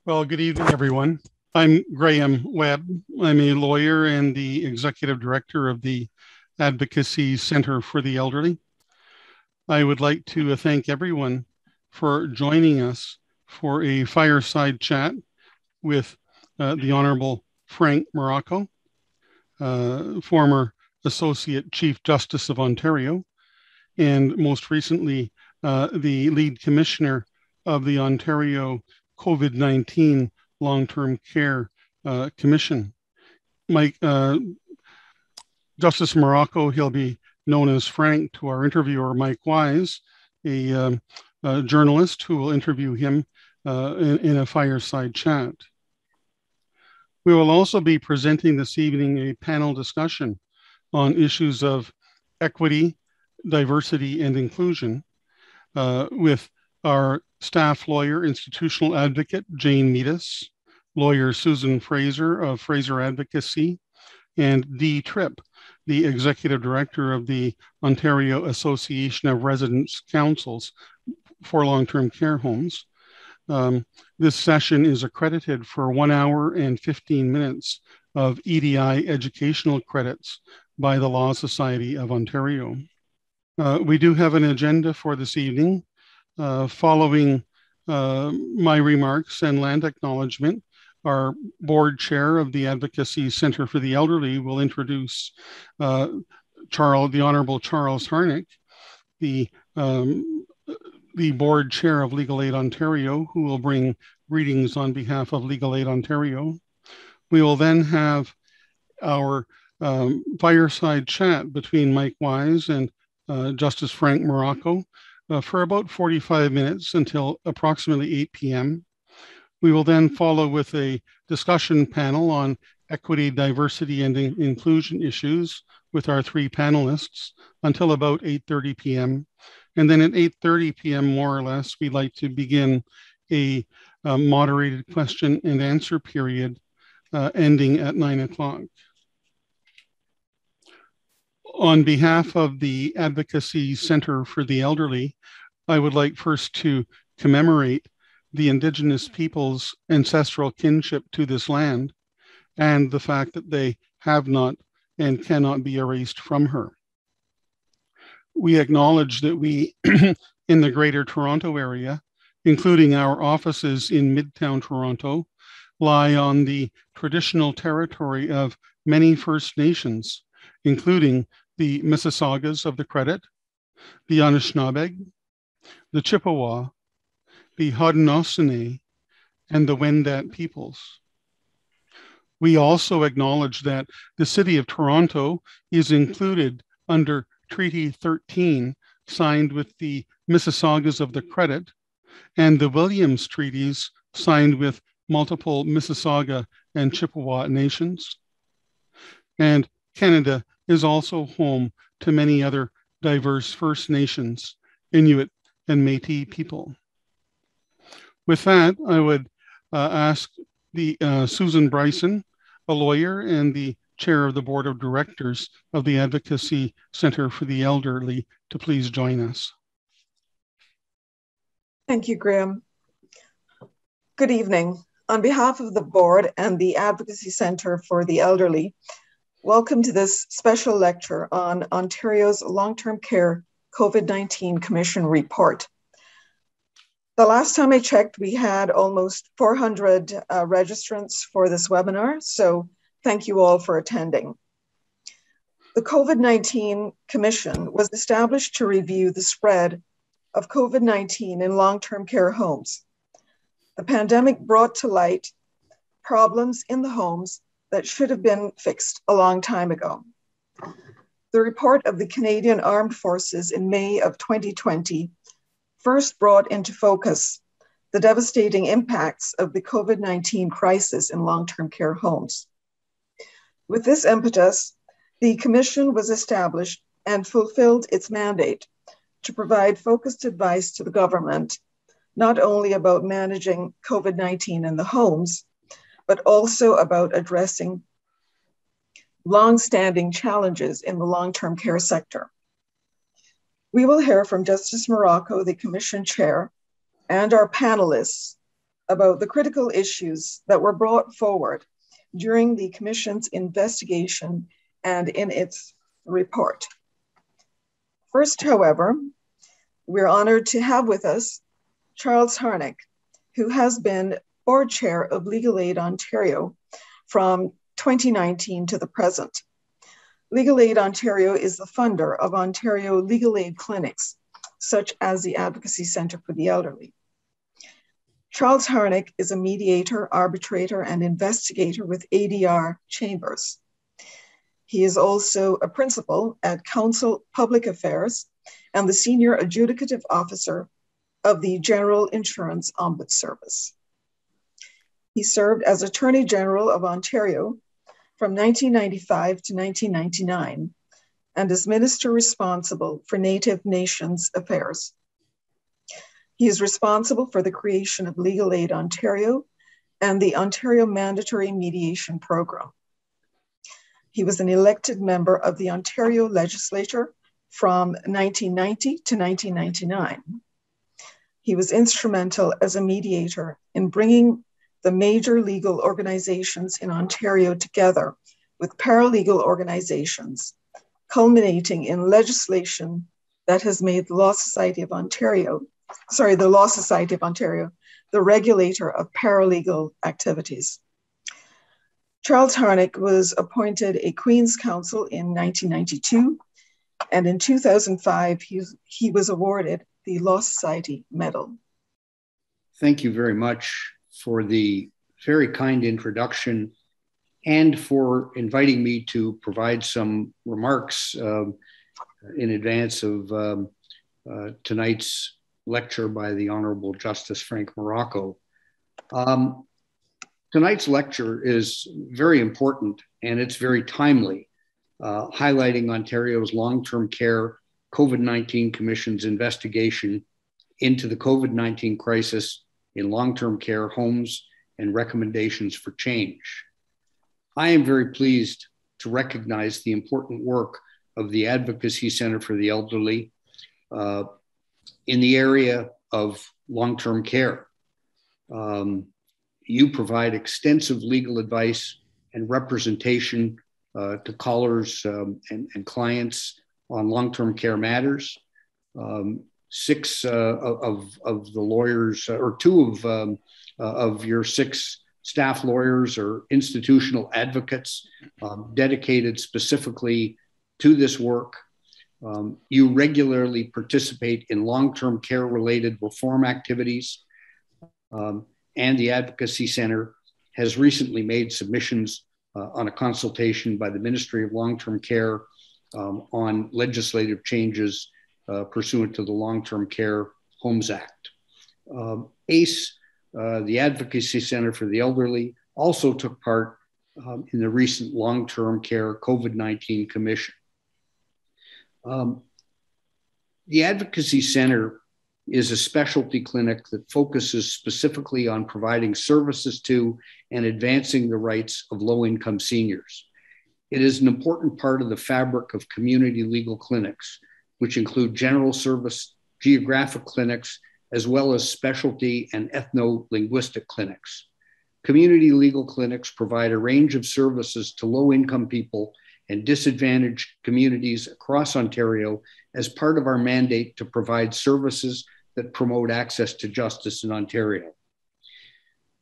Well, good evening, everyone. I'm Graham Webb. I'm a lawyer and the executive director of the Advocacy Center for the Elderly. I would like to thank everyone for joining us for a fireside chat with the Honorable Frank Morocco, former Associate Chief Justice of Ontario, and most recently, the lead commissioner of the Ontario COVID-19 Long-Term Care Commission. Justice Morocco, he'll be known as Frank to our interviewer, Mike Wise, a journalist who will interview him in a fireside chat. We will also be presenting this evening a panel discussion on issues of equity, diversity, and inclusion with our staff lawyer, institutional advocate, Jane Meadis, lawyer Susan Fraser of Fraser Advocacy, and Dee Tripp, the executive director of the Ontario Association of Residents' Councils for Long-Term Care Homes. This session is accredited for 1 hour and 15 minutes of EDI educational credits by the Law Society of Ontario. We do have an agenda for this evening. Following my remarks and land acknowledgement, our board chair of the Advocacy Center for the Elderly will introduce the Honorable Charles Harnick, the board chair of Legal Aid Ontario, who will bring greetings on behalf of Legal Aid Ontario. We will then have our fireside chat between Mike Wise and Justice Frank Morocco for about 45 minutes until approximately 8 p.m. We will then follow with a discussion panel on equity, diversity, and inclusion issues with our three panelists until about 8:30 p.m. And then at 8:30 p.m., more or less, we'd like to begin a moderated question and answer period ending at 9 o'clock. On behalf of the Advocacy Center for the Elderly, I would like first to commemorate the Indigenous Peoples' ancestral kinship to this land and the fact that they have not and cannot be erased from her. We acknowledge that we, in the Greater Toronto Area, including our offices in Midtown Toronto, lie on the traditional territory of many First Nations, including the Mississaugas of the Credit, the Anishinaabe, the Chippewa, the Haudenosaunee, and the Wendat peoples. We also acknowledge that the City of Toronto is included under Treaty 13, signed with the Mississaugas of the Credit, and the Williams Treaties, signed with multiple Mississauga and Chippewa nations. And Canada is also home to many other diverse First Nations, Inuit, and Métis people. With that, I would ask the Susan Bryson, a lawyer and the chair of the board of directors of the Advocacy Center for the Elderly, to please join us. Thank you, Graham. Good evening. On behalf of the board and the Advocacy Center for the Elderly, welcome to this special lecture on Ontario's Long-Term Care COVID-19 Commission report. The last time I checked, we had almost 400 registrants for this webinar, so thank you all for attending. The COVID-19 Commission was established to review the spread of COVID-19 in long-term care homes. The pandemic brought to light problems in the homes that should have been fixed a long time ago. The report of the Canadian Armed Forces in May of 2020 first brought into focus the devastating impacts of the COVID-19 crisis in long-term care homes. With this impetus, the Commission was established and fulfilled its mandate to provide focused advice to the government, not only about managing COVID-19 in the homes, but also about addressing long-standing challenges in the long-term care sector. We will hear from Justice Morocco, the Commission Chair, and our panelists about the critical issues that were brought forward during the Commission's investigation and in its report. First, however, we're honored to have with us Charles Harnick, who has been board chair of Legal Aid Ontario from 2019 to the present. Legal Aid Ontario is the funder of Ontario legal aid clinics, such as the Advocacy Centre for the Elderly. Charles Harnick is a mediator, arbitrator, and investigator with ADR Chambers. He is also a principal at Council Public Affairs and the senior adjudicative officer of the General Insurance Ombuds Service. He served as Attorney General of Ontario from 1995 to 1999 and is Minister responsible for Native Nations Affairs. He is responsible for the creation of Legal Aid Ontario and the Ontario Mandatory Mediation Program. He was an elected member of the Ontario Legislature from 1990 to 1999. He was instrumental as a mediator in bringing the major legal organizations in Ontario together with paralegal organizations, culminating in legislation that has made the Law Society of Ontario the regulator of paralegal activities. Charles Harnick was appointed a Queen's Counsel in 1992, and in 2005, he was awarded the Law Society Medal. Thank you very much for the very kind introduction and for inviting me to provide some remarks in advance of tonight's lecture by the Honorable Justice Frank Morocco. Tonight's lecture is very important and it's very timely, highlighting Ontario's long-term care COVID-19 Commission's investigation into the COVID-19 crisis in long-term care homes and recommendations for change. I am very pleased to recognize the important work of the Advocacy Centre for the Elderly in the area of long-term care. You provide extensive legal advice and representation to callers and clients on long-term care matters. Six of the lawyers, or two of your six staff lawyers are institutional advocates dedicated specifically to this work. You regularly participate in long-term care related reform activities, and the Advocacy Centre has recently made submissions on a consultation by the Ministry of Long-Term Care on legislative changes pursuant to the Long-Term Care Homes Act. ACE, the Advocacy Centre for the Elderly, also took part in the recent Long-Term Care COVID-19 Commission. The Advocacy Centre is a specialty clinic that focuses specifically on providing services to and advancing the rights of low-income seniors. It is an important part of the fabric of community legal clinics, which include general service, geographic clinics, as well as specialty and ethno-linguistic clinics. Community legal clinics provide a range of services to low-income people and disadvantaged communities across Ontario as part of our mandate to provide services that promote access to justice in Ontario.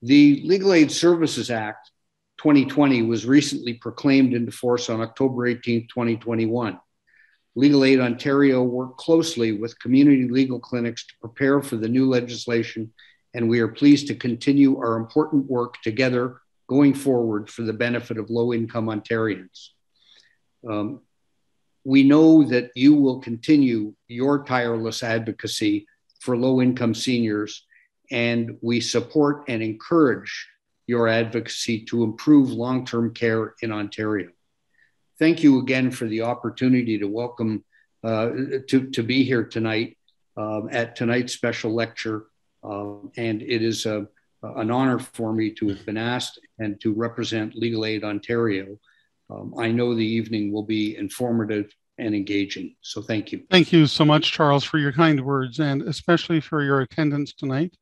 The Legal Aid Services Act 2020 was recently proclaimed into force on October 18, 2021. Legal Aid Ontario worked closely with community legal clinics to prepare for the new legislation, and we are pleased to continue our important work together going forward for the benefit of low-income Ontarians. We know that you will continue your tireless advocacy for low-income seniors, and we support and encourage your advocacy to improve long-term care in Ontario. Thank you again for the opportunity to welcome, to be here tonight at tonight's special lecture. And it is an honor for me to have been asked and to represent Legal Aid Ontario. I know the evening will be informative and engaging. So thank you. Thank you so much, Charles, for your kind words and especially for your attendance tonight.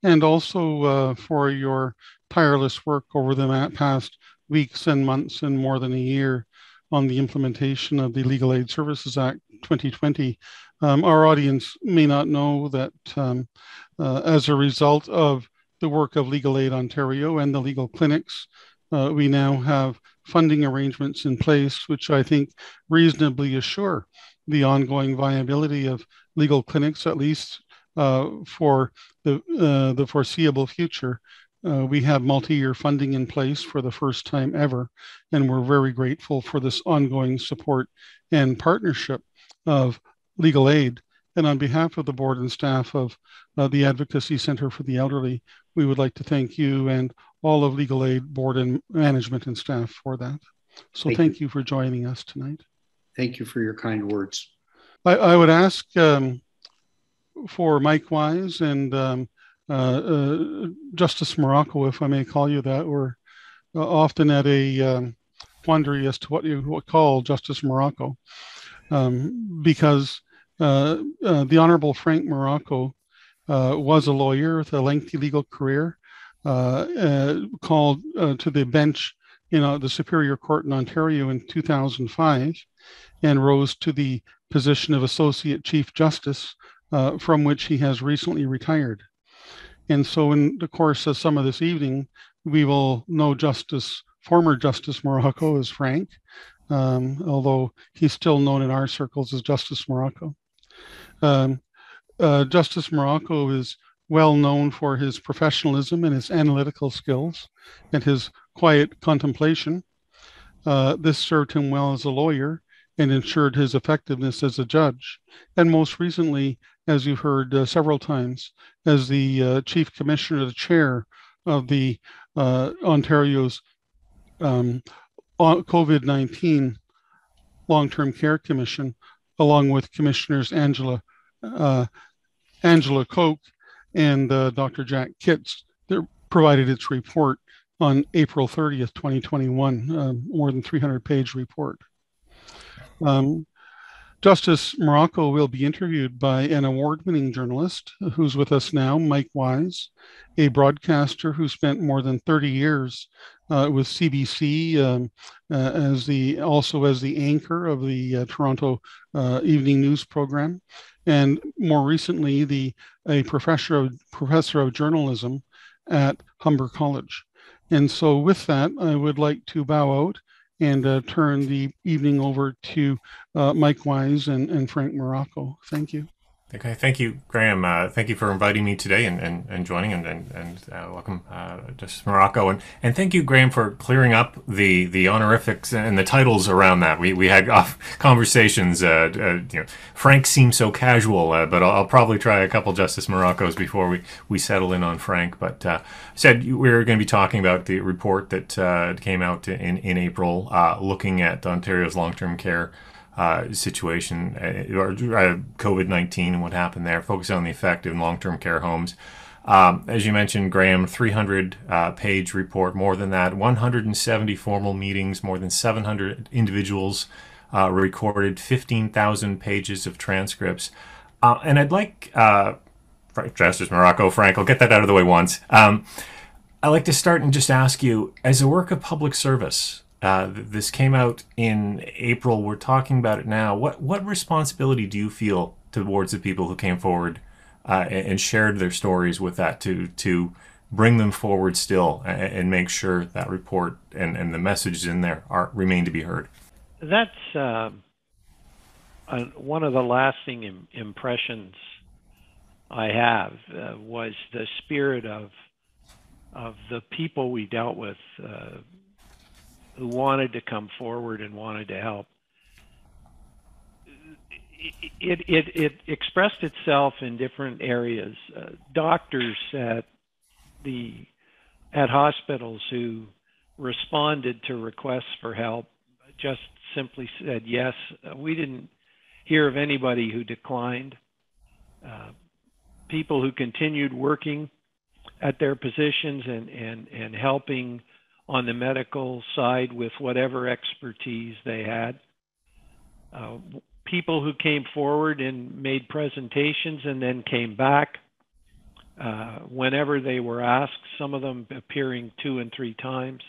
and also for your tireless work over the past weeks and months and more than a year on the implementation of the Legal Aid Services Act 2020. Our audience may not know that as a result of the work of Legal Aid Ontario and the legal clinics, we now have funding arrangements in place, which I think reasonably assure the ongoing viability of legal clinics, at least for the foreseeable future. We have multi-year funding in place for the first time ever, and we're very grateful for this ongoing support and partnership of legal aid. And on behalf of the board and staff of the Advocacy Center for the Elderly, we would like to thank you and all of Legal Aid board and management and staff for that. So thank you for joining us tonight. Thank you for your kind words. I would ask for Mike Wise and Justice Morocco, if I may call you that. We're often at a quandary as to what you would call Justice Morocco, because the Honorable Frank Morocco was a lawyer with a lengthy legal career, called to the bench in the Superior Court in Ontario in 2005, and rose to the position of Associate Chief Justice, from which he has recently retired. And so in the course of some of this evening, we will know former Justice Morocco as Frank, although he's still known in our circles as Justice Morocco. Justice Morocco is well known for his professionalism and his analytical skills and his quiet contemplation. This served him well as a lawyer and ensured his effectiveness as a judge. And most recently, as you've heard several times, as the Chief Commissioner, the chair of the Ontario's COVID-19 Long-Term Care Commission, along with Commissioners Angela Koch and Dr. Jack Kitts, that provided its report on April 30th, 2021, more than 300-page report. Justice Morocco will be interviewed by an award-winning journalist who's with us now, Mike Wise, a broadcaster who spent more than 30 years with CBC also as the anchor of the Toronto evening news program, and more recently a professor of journalism at Humber College. And so with that, I would like to bow out and turn the evening over to Mike Wise and Frank Morocco. Thank you. Okay, thank you, Graham. Thank you for inviting me today and joining, and welcome, Justice Morocco, and thank you, Graham, for clearing up the honorifics and the titles around that. We had conversations. Frank seemed so casual, but I'll probably try a couple Justice Moroccos before we settle in on Frank. But said we were going to be talking about the report that came out in April, looking at Ontario's long-term care situation, or COVID-19 and what happened there, focusing on the effect in long-term care homes. As you mentioned, Graham, 300-page report, more than that, 170 formal meetings, more than 700 individuals recorded, 15,000 pages of transcripts. And I'd like, Justice Morocco, Frank, I'll get that out of the way once. I'd like to start and just ask you, as a work of public service, this came out in April. We're talking about it now. What responsibility do you feel towards the people who came forward and shared their stories with that to bring them forward still and make sure that report and the messages in there remain to be heard? That's one of the lasting impressions I have was the spirit of the people we dealt with, who wanted to come forward and wanted to help. It expressed itself in different areas. Doctors at hospitals who responded to requests for help just simply said yes. We didn't hear of anybody who declined. People who continued working at their positions and helping on the medical side with whatever expertise they had. People who came forward and made presentations and then came back whenever they were asked, some of them appearing 2 and 3 times.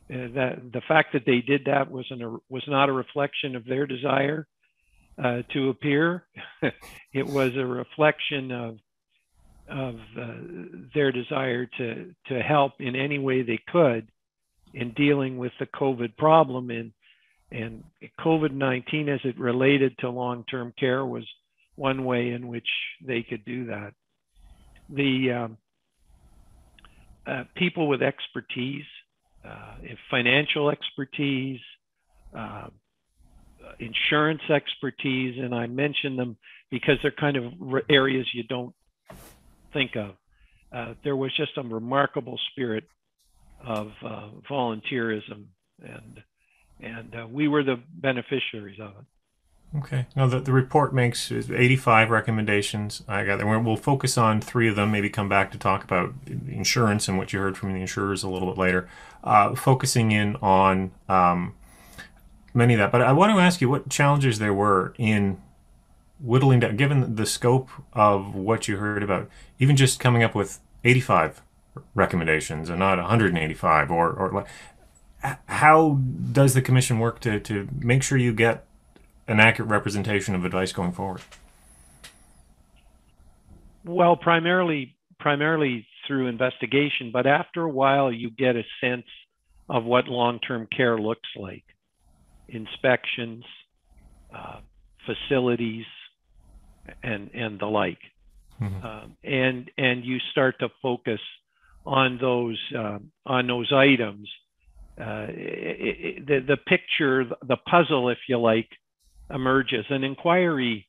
That the fact that they did that was not a reflection of their desire to appear. It was a reflection of their desire to help in any way they could in dealing with the COVID problem. And COVID-19, as it related to long-term care, was one way in which they could do that. The people with expertise, financial expertise, insurance expertise, and I mention them because they're kind of areas you don't think of. There was just a remarkable spirit of volunteerism, and we were the beneficiaries of it. Okay. Now, the report makes 85 recommendations. I got there. We'll focus on 3 of them, maybe come back to talk about insurance and what you heard from the insurers a little bit later, focusing in on many of that. But I want to ask you what challenges there were in whittling down, given the scope of what you heard about, even just coming up with 85 recommendations and not 185, or how does the commission work to make sure you get an accurate representation of advice going forward? Well, primarily through investigation, but after a while you get a sense of what long-term care looks like. Inspections, facilities, and the like. Mm-hmm. And you start to focus on those items. The picture, the puzzle, if you like, emerges. An inquiry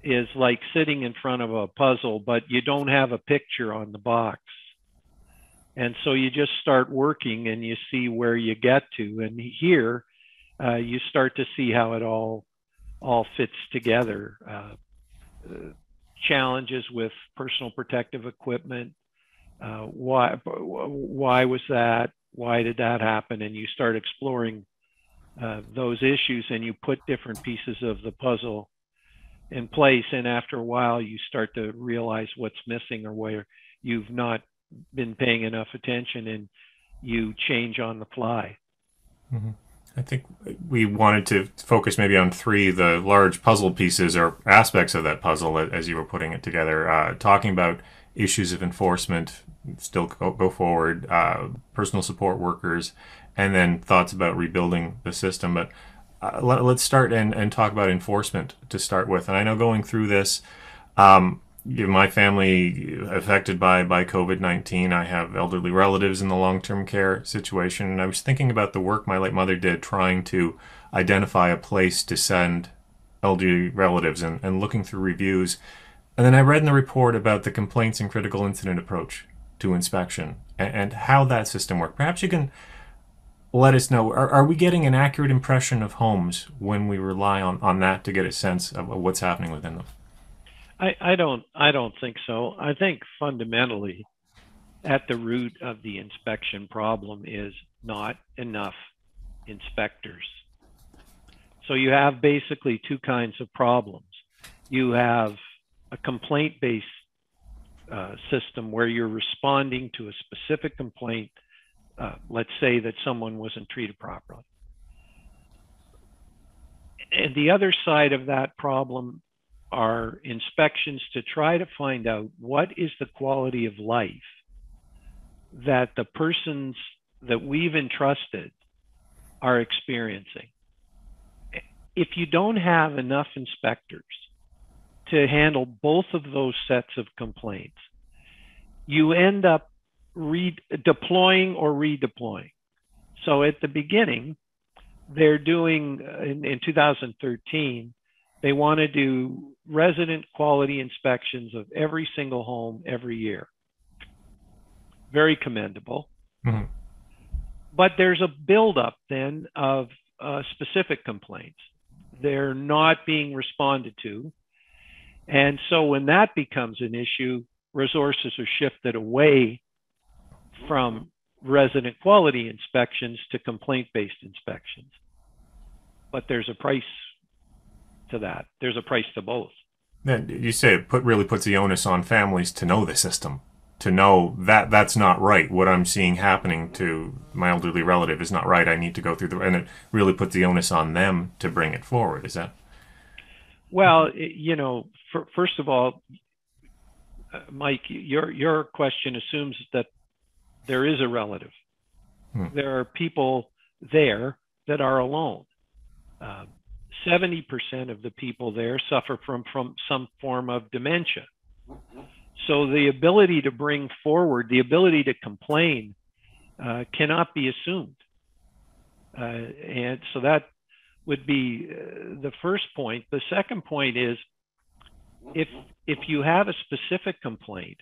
is like sitting in front of a puzzle, but you don't have a picture on the box. And so you just start working and you see where you get to. And here you start to see how it all fits together. Challenges with personal protective equipment. Why was that? Why did that happen? And you start exploring those issues, and you put different pieces of the puzzle in place. And after a while, you start to realize what's missing or where you've not been paying enough attention, and you change on the fly. Mm-hmm. I think we wanted to focus maybe on 3, the large puzzle pieces or aspects of that puzzle as you were putting it together, talking about issues of enforcement, still go forward, personal support workers, and then thoughts about rebuilding the system. But let's start and talk about enforcement to start with. And I know going through this, my family affected by COVID-19, I have elderly relatives in the long-term care situation, and I was thinking about the work my late mother did trying to identify a place to send elderly relatives and looking through reviews. And then I read in the report about the complaints and critical incident approach to inspection and how that system worked. Perhaps you can let us know, are we getting an accurate impression of homes when we rely on that to get a sense of what's happening within them? I don't think so. I think fundamentally at the root of the inspection problem is not enough inspectors. So you have basically 2 kinds of problems. You have a complaint-based system where you're responding to a specific complaint. Let's say that someone wasn't treated properly. And the other side of that problem are inspections to try to find out what is the quality of life that the persons that we've entrusted are experiencing. If you don't have enough inspectors to handle both of those sets of complaints, you end up deploying or redeploying. So at the beginning, they're doing, in 2013, they want to do resident quality inspections of every single home every year. Very commendable. Mm-hmm. But there's a buildup then of specific complaints. They're not being responded to. And so when that becomes an issue, resources are shifted away from resident quality inspections to complaint-based inspections. But there's a price to that. There's a price to both. You say it really puts the onus on families to know the system to know that that's not right. What I'm seeing happening to my elderly relative is not right. I need to go through and it really puts the onus on them to bring it forward. Is that? Well, first of all, Mike, your question assumes that there is a relative. There are people there that are alone. 70% of the people there suffer from some form of dementia. So the ability to bring forward, the ability to complain cannot be assumed. And so that would be the first point. The second point is, if you have a specific complaint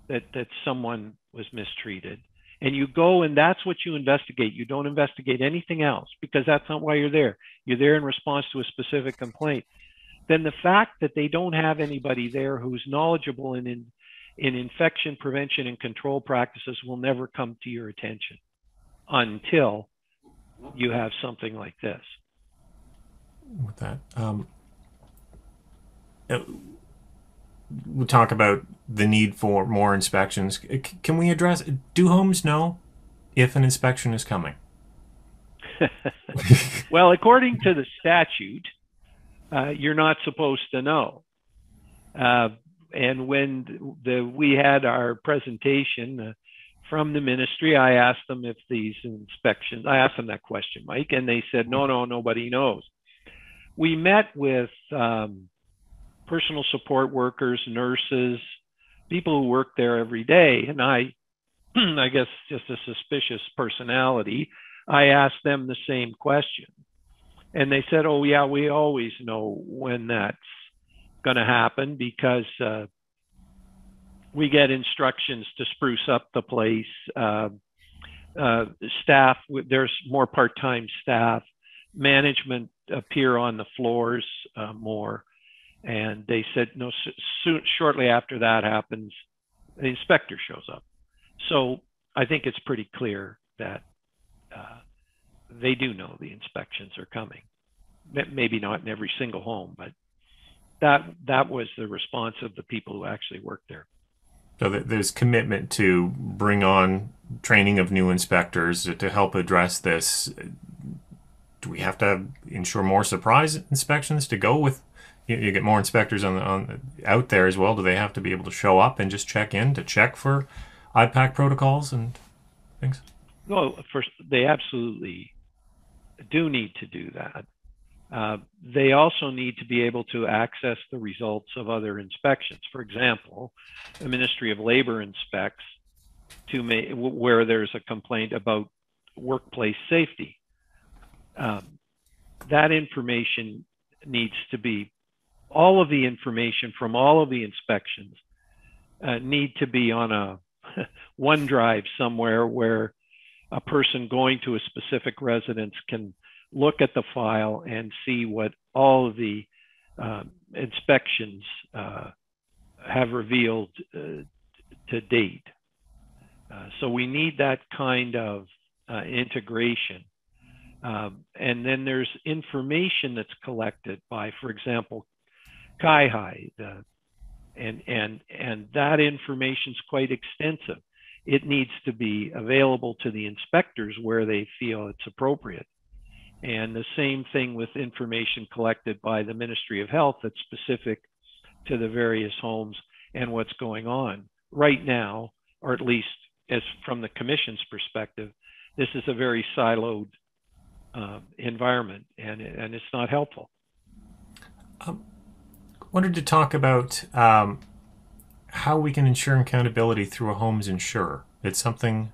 that someone was mistreated, and you go and that's what you investigate, you don't investigate anything else because that's not why you're there. You're there in response to a specific complaint. Then the fact that they don't have anybody there who's knowledgeable in infection prevention and control practices will never come to your attention until you have something like this. With that, we'll talk about the need for more inspections. Can we address, do homes know if an inspection is coming? Well, according to the statute, you're not supposed to know. And when we had our presentation from the ministry, I asked them if these inspections, I asked them that question, Mike, and they said, no, nobody knows. We met with personal support workers, nurses, people who work there every day. And I guess just a suspicious personality, I asked them the same question. And they said, oh yeah, we always know when that's going to happen because we get instructions to spruce up the place. Staff, there's more part-time staff. Management appear on the floors more. And they said, no, shortly after that happens, the inspector shows up. So I think it's pretty clear that they do know the inspections are coming. Maybe not in every single home, but that was the response of the people who actually work there. So there's commitment to bring on training of new inspectors to help address this. Do we have to ensure more surprise inspections to go with? You get more inspectors out there as well. Do they have to be able to show up and just check in to check for IPAC protocols and things? Well, first, they absolutely do need to do that. They also need to be able to access the results of other inspections. For example, the Ministry of Labor inspects where there's a complaint about workplace safety. That information needs to be, all of the information from all of the inspections need to be on a OneDrive somewhere where a person going to a specific residence can look at the file and see what all of the inspections have revealed to date. So we need that kind of integration. And then there's information that's collected by, for example, CIHI, and that information is quite extensive. It needs to be available to the inspectors where they feel it's appropriate. And the same thing with information collected by the Ministry of Health that's specific to the various homes and what's going on. Right now, or at least as from the Commission's perspective, this is a very siloed environment, and it's not helpful. Wanted to talk about how we can ensure accountability through a home's insurer. It's something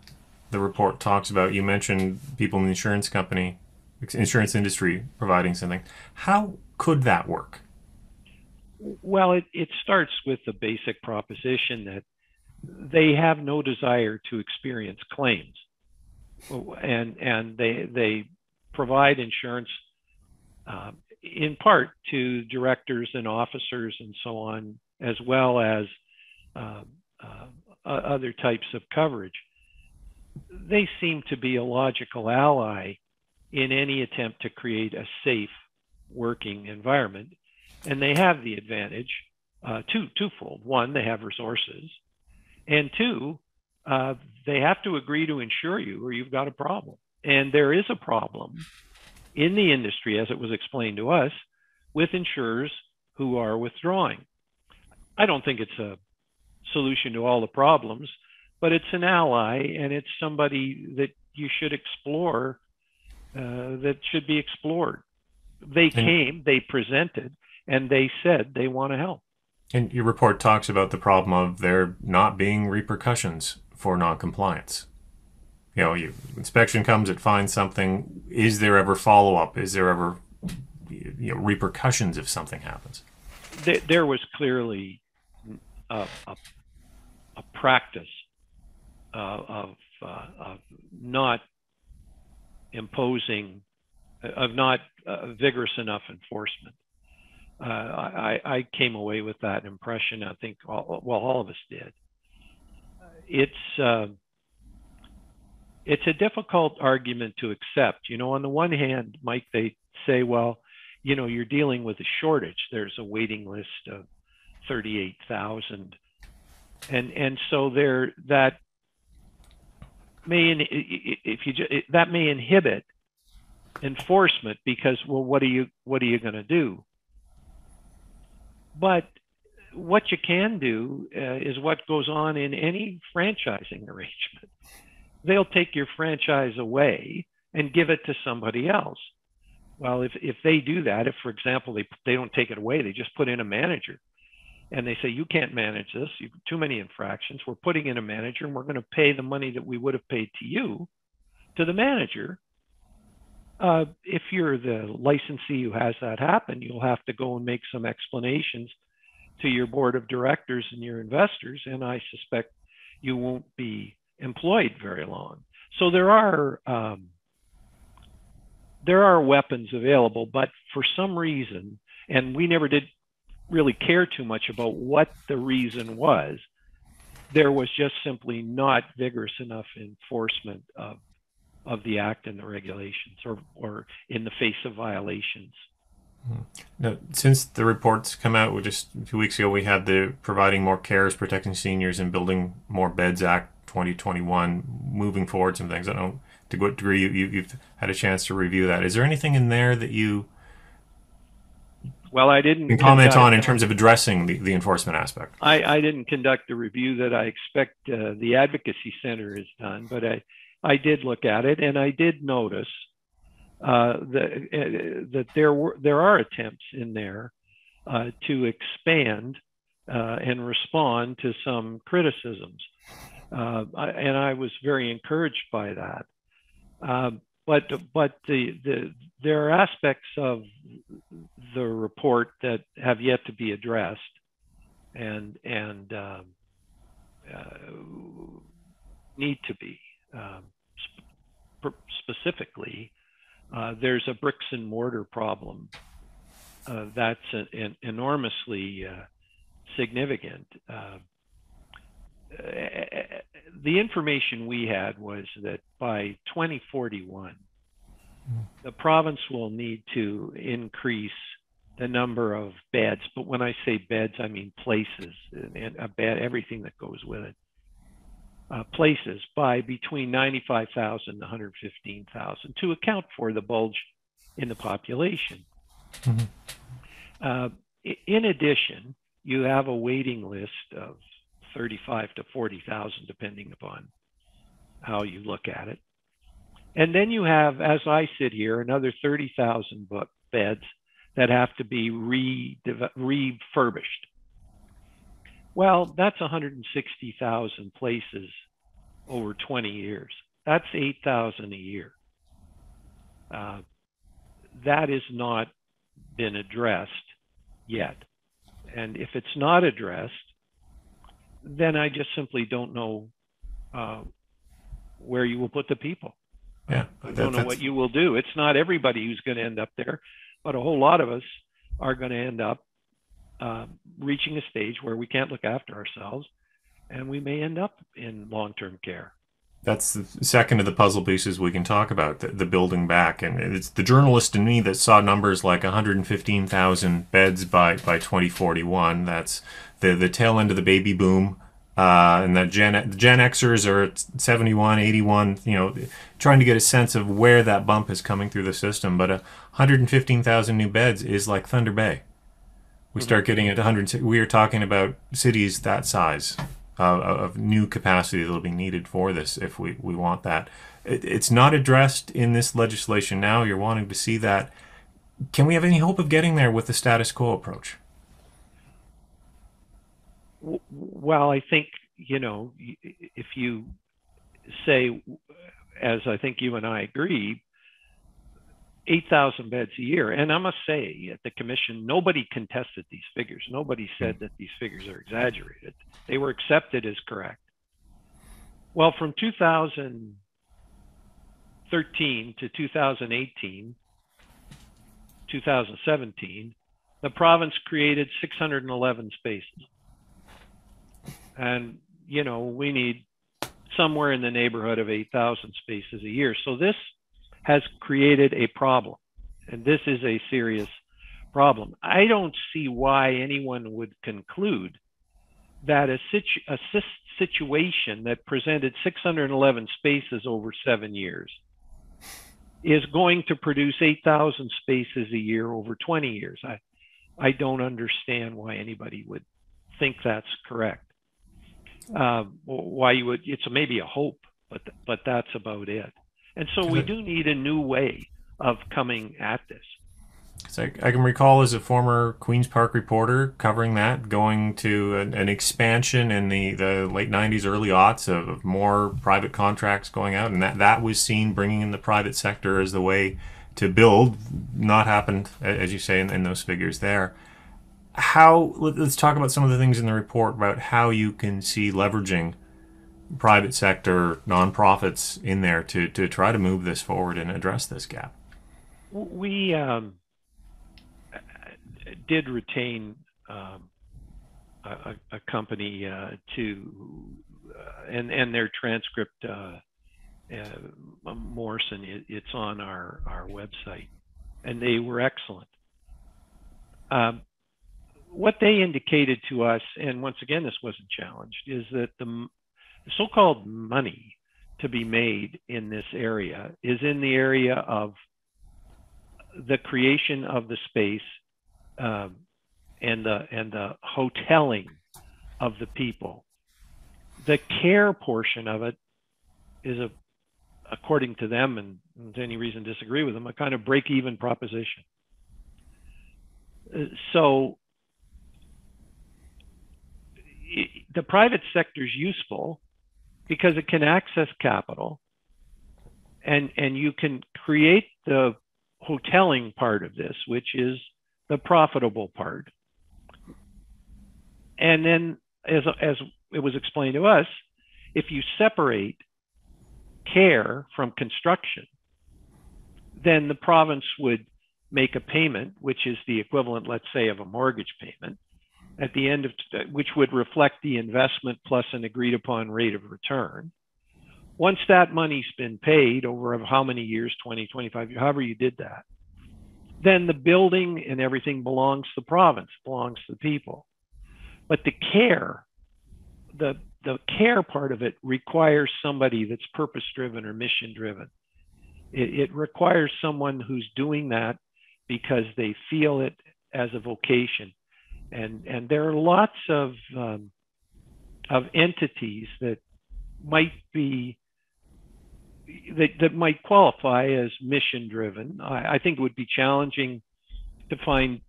the report talks about. You mentioned people in the insurance industry providing something. How could that work? Well, it starts with the basic proposition that they have no desire to experience claims, and they provide insurance in part to directors and officers and so on, as well as other types of coverage. They seem to be a logical ally in any attempt to create a safe working environment. And they have the advantage, twofold. One, they have resources. And two, they have to agree to insure you or you've got a problem. And there is a problem in the industry, as it was explained to us, with insurers who are withdrawing. I don't think it's a solution to all the problems, but it's an ally, and it's somebody that you should explore, that should be explored. They came, they presented, and they said they want to help. And your report talks about the problem of there not being repercussions for noncompliance. You know, inspection comes, it finds something. Is there ever follow-up? Is there ever repercussions if something happens? There was clearly a practice of not imposing, of not vigorous enough enforcement. I came away with that impression. I think all of us did. It's a difficult argument to accept. You know, on the one hand, Mike, they say, well, you know, you're dealing with a shortage. There's a waiting list of 38,000, and so that may that may inhibit enforcement because, well, what are you going to do? But what you can do is what goes on in any franchising arrangement. They'll take your franchise away and give it to somebody else. Well, if they do that, if, for example, they don't take it away, they just put in a manager and they say, you can't manage this, you've too many infractions, we're putting in a manager and we're going to pay the money that we would have paid to you, to the manager. If you're the licensee who has that happen, you'll have to go and make some explanations to your board of directors and your investors, and I suspect you won't be employed very long. So there are weapons available, but for some reason, and we never did really care too much about what the reason was, there was just simply not vigorous enough enforcement of the act and the regulations, or in the face of violations. Now, since the reports come out, just a few weeks ago, we had the Providing More Cares, Protecting Seniors and Building More Beds Act 2021, moving forward some things. I don't know to what degree you've had a chance to review that. Is there anything in there that you I didn't can comment on in terms of addressing the enforcement aspect? I didn't conduct a review that I expect the Advocacy Center has done, but I did look at it, and I did notice that there are attempts in there to expand and respond to some criticisms, and I was very encouraged by that. But there are aspects of the report that have yet to be addressed, and need to be. Specifically, there's a bricks and mortar problem that's enormously significant. The information we had was that by 2041, the province will need to increase the number of beds. But when I say beds, I mean places and a bed, everything that goes with it. Places by between 95,000 and 115,000 to account for the bulge in the population. Mm-hmm. In addition, you have a waiting list of 35 to 40,000, depending upon how you look at it. And then you have, as I sit here, another 30,000 beds that have to be refurbished. Well, that's 160,000 places over 20 years. That's 8,000 a year. That has not been addressed yet. And if it's not addressed, then I just simply don't know where you will put the people. Yeah, I don't know what you will do. It's not everybody who's going to end up there, but a whole lot of us are going to end up reaching a stage where we can't look after ourselves, and we may end up in long-term care. That's the second of the puzzle pieces we can talk about, the building back. And it's the journalist in me that saw numbers like 115,000 beds by 2041. That's the tail end of the baby boom. and the Gen Xers are at 71, 81, trying to get a sense of where that bump is coming through the system. But 115,000 new beds is like Thunder Bay. We start getting at 100. We are talking about cities that size of new capacity that will be needed for this if we want that. It's not addressed in this legislation now. You're wanting to see that. Can we have any hope of getting there with the status quo approach? Well, I think, if you say, as I think you and I agree, 8,000 beds a year. And I must say, at the commission, nobody contested these figures. Nobody said that these figures are exaggerated. They were accepted as correct. Well, from 2013 to 2018, 2017, the province created 611 spaces. And, we need somewhere in the neighborhood of 8,000 spaces a year. So this has created a problem, and this is a serious problem. I don't see why anyone would conclude that a situation that presented 611 spaces over 7 years is going to produce 8,000 spaces a year over 20 years. I don't understand why anybody would think that's correct. Why you would, it's maybe a hope, but that's about it. And so we do need a new way of coming at this. So I can recall as a former Queen's Park reporter covering that, going to an expansion in the late 90s, early aughts of more private contracts going out, and that was seen bringing in the private sector as the way to build. Not happened, as you say, in those figures there. Let's talk about some of the things in the report about how you can see leveraging private sector nonprofits in there to try to move this forward and address this gap. We did retain a company and their transcript, Morrison, it's on our website, and they were excellent. What they indicated to us, and once again, this wasn't challenged, is that the so-called money to be made in this area is in the area of the creation of the space and the hoteling of the people. The care portion of it is, according to them, and there's any reason to disagree with them, a kind of break-even proposition. So the private sector is useful because it can access capital, and you can create the hoteling part of this, which is the profitable part. And then, as it was explained to us, if you separate care from construction, then the province would make a payment, which is the equivalent, let's say, of a mortgage payment, at the end of which would reflect the investment plus an agreed upon rate of return. Once that money's been paid over how many years, 20, 25 years, however you did that, then the building and everything belongs to the province, belongs to the people. But the care part of it requires somebody that's purpose-driven or mission-driven. It requires someone who's doing that because they feel it as a vocation. And there are lots of entities that might be that might qualify as mission-driven. I think it would be challenging to find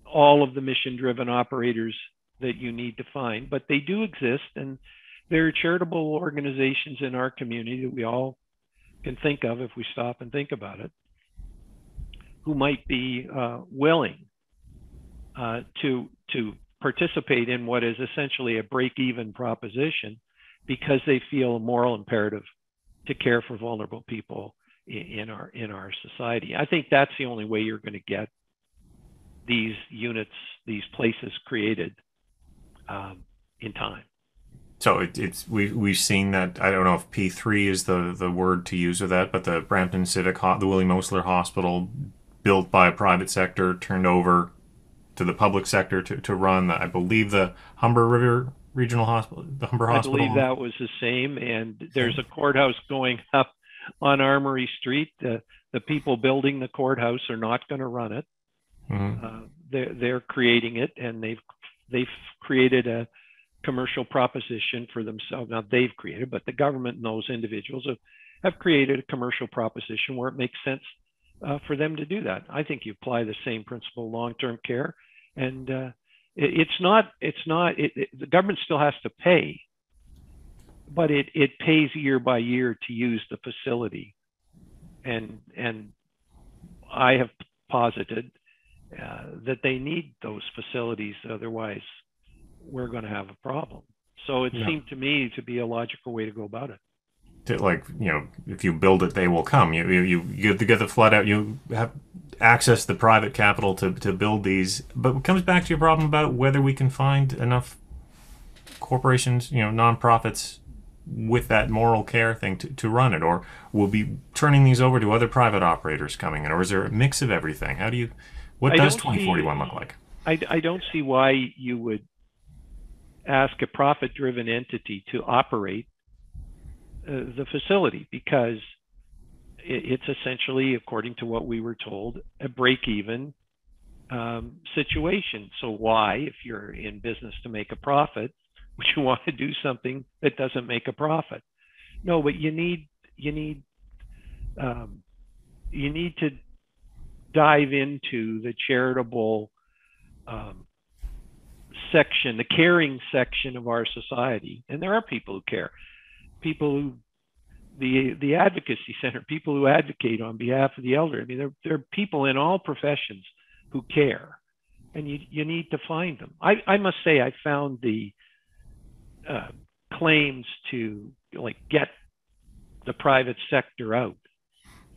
all of the mission-driven operators that you need to find, but they do exist, and there are charitable organizations in our community that we all can think of if we stop and think about it, who might be willing to participate in what is essentially a break-even proposition because they feel a moral imperative to care for vulnerable people in our society. I think that's the only way you're going to get these units, these places created in time. So we've seen that. I don't know if P3 is the word to use with that, but the Brampton Civic, the William Osler Hospital, built by a private sector, turned over to the public sector to run. I believe the Humber River regional hospital, the Humber I Hospital? believe that was the same. And there's a courthouse going up on Armory Street. The people building the courthouse are not going to run it. Mm-hmm. They're creating it, and they've created a commercial proposition for themselves. Now they've created, but the government and those individuals have created a commercial proposition where it makes sense for them to do that. I think you apply the same principle long-term care, and the government still has to pay, but it pays year by year to use the facility, and I have posited that they need those facilities, otherwise we're going to have a problem. So it seemed to me to be a logical way to go about it. Like, if you build it, they will come. You get the flood out. You have access the private capital to build these. But it comes back to your problem about whether we can find enough corporations, nonprofits with that moral care thing to run it, or we'll be turning these over to other private operators coming in, or is there a mix of everything? What does 2041 look like? I don't see why you would ask a profit-driven entity to operate the facility, because it's essentially, according to what we were told, a break-even situation. So why, if you're in business to make a profit, would you want to do something that doesn't make a profit? No, but you need to dive into the charitable section, the caring section of our society, and there are people who care. People who, the Advocacy Center, people who advocate on behalf of the elderly. I mean, there are people in all professions who care, and you need to find them. I must say, I found the claims to get the private sector out.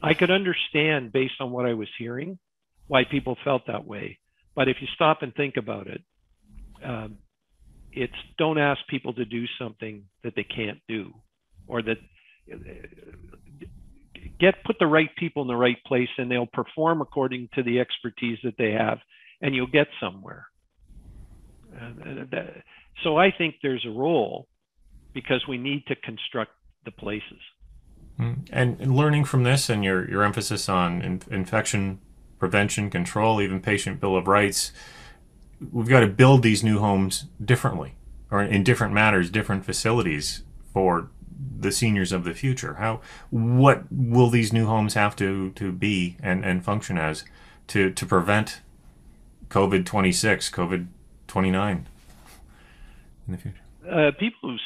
I could understand, based on what I was hearing, why people felt that way. But if you stop and think about it, it's don't ask people to do something that they can't do, or that put the right people in the right place, and they'll perform according to the expertise that they have, and you'll get somewhere. So I think there's a role, because we need to construct the places. And learning from this, and your emphasis on infection prevention, control, even patient bill of rights, we've got to build these new homes differently, or in different matters, different facilities for the seniors of the future. What will these new homes have to be and function as to prevent COVID-26, COVID-29 in the future? People who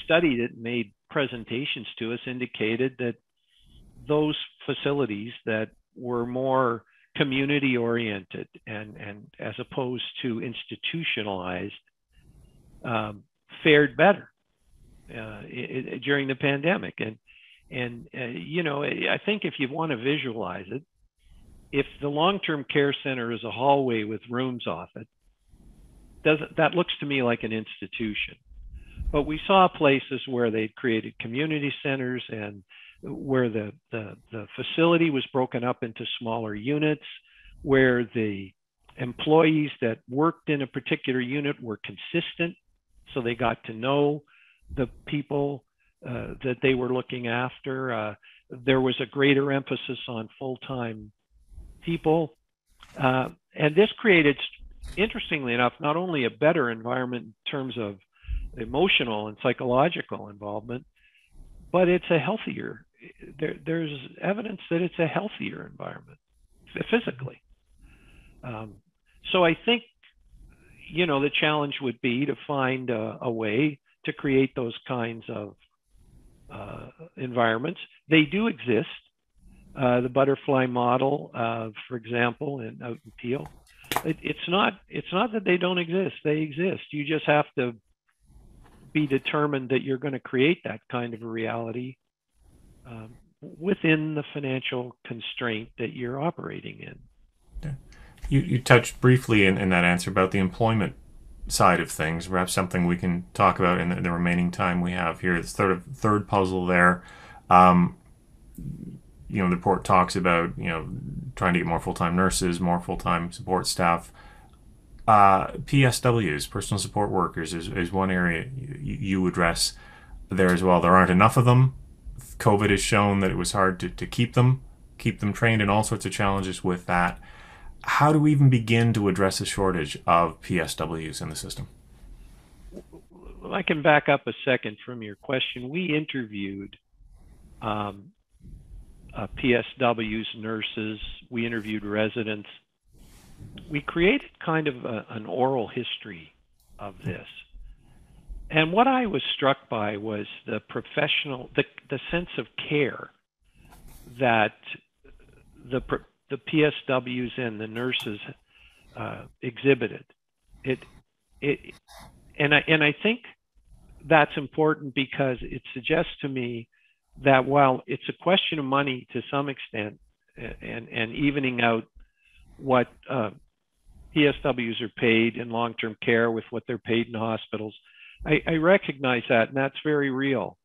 studied it and made presentations to us indicated that those facilities that were more community oriented and as opposed to institutionalized fared better during the pandemic. And I think if you want to visualize it, if the long-term care center is a hallway with rooms off it, that looks to me like an institution. But we saw places where they'd created community centers, and where the facility was broken up into smaller units, where the employees that worked in a particular unit were consistent, so they got to know the people that they were looking after. There was a greater emphasis on full-time people. And this created, interestingly enough, not only a better environment in terms of emotional and psychological involvement, but it's a healthier, there's evidence that it's a healthier environment physically. So I think, the challenge would be to find a way to create those kinds of environments. They do exist. The butterfly model, for example, out in Peel. It's not that they don't exist. They exist. You just have to be determined that you're going to create that kind of a reality within the financial constraint that you're operating in. Yeah. You touched briefly in that answer about the employment side of things. Perhaps something we can talk about in the remaining time we have here. The third puzzle there. The report talks about trying to get more full-time nurses, more full-time support staff. PSWs, personal support workers, is one area you address there as well. There aren't enough of them. COVID has shown that it was hard to keep them trained, and all sorts of challenges with that. How do we even begin to address a shortage of PSWs in the system? Well, I can back up a second from your question. We interviewed PSWs, nurses, we interviewed residents. We created kind of an oral history of this. And what I was struck by was the sense of care that the PSWs and the nurses exhibited. And I think that's important because it suggests to me that while it's a question of money to some extent, and evening out what PSWs are paid in long-term care with what they're paid in hospitals, I recognize that, and that's very real.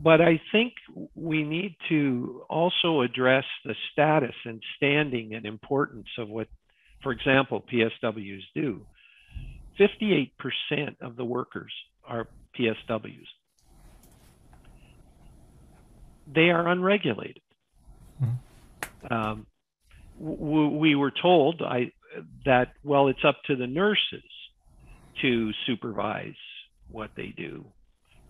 But I think we need to also address the status and standing and importance of what, for example, PSWs do. 58% of the workers are PSWs. They are unregulated. We were told that, well, it's up to the nurses to supervise what they do.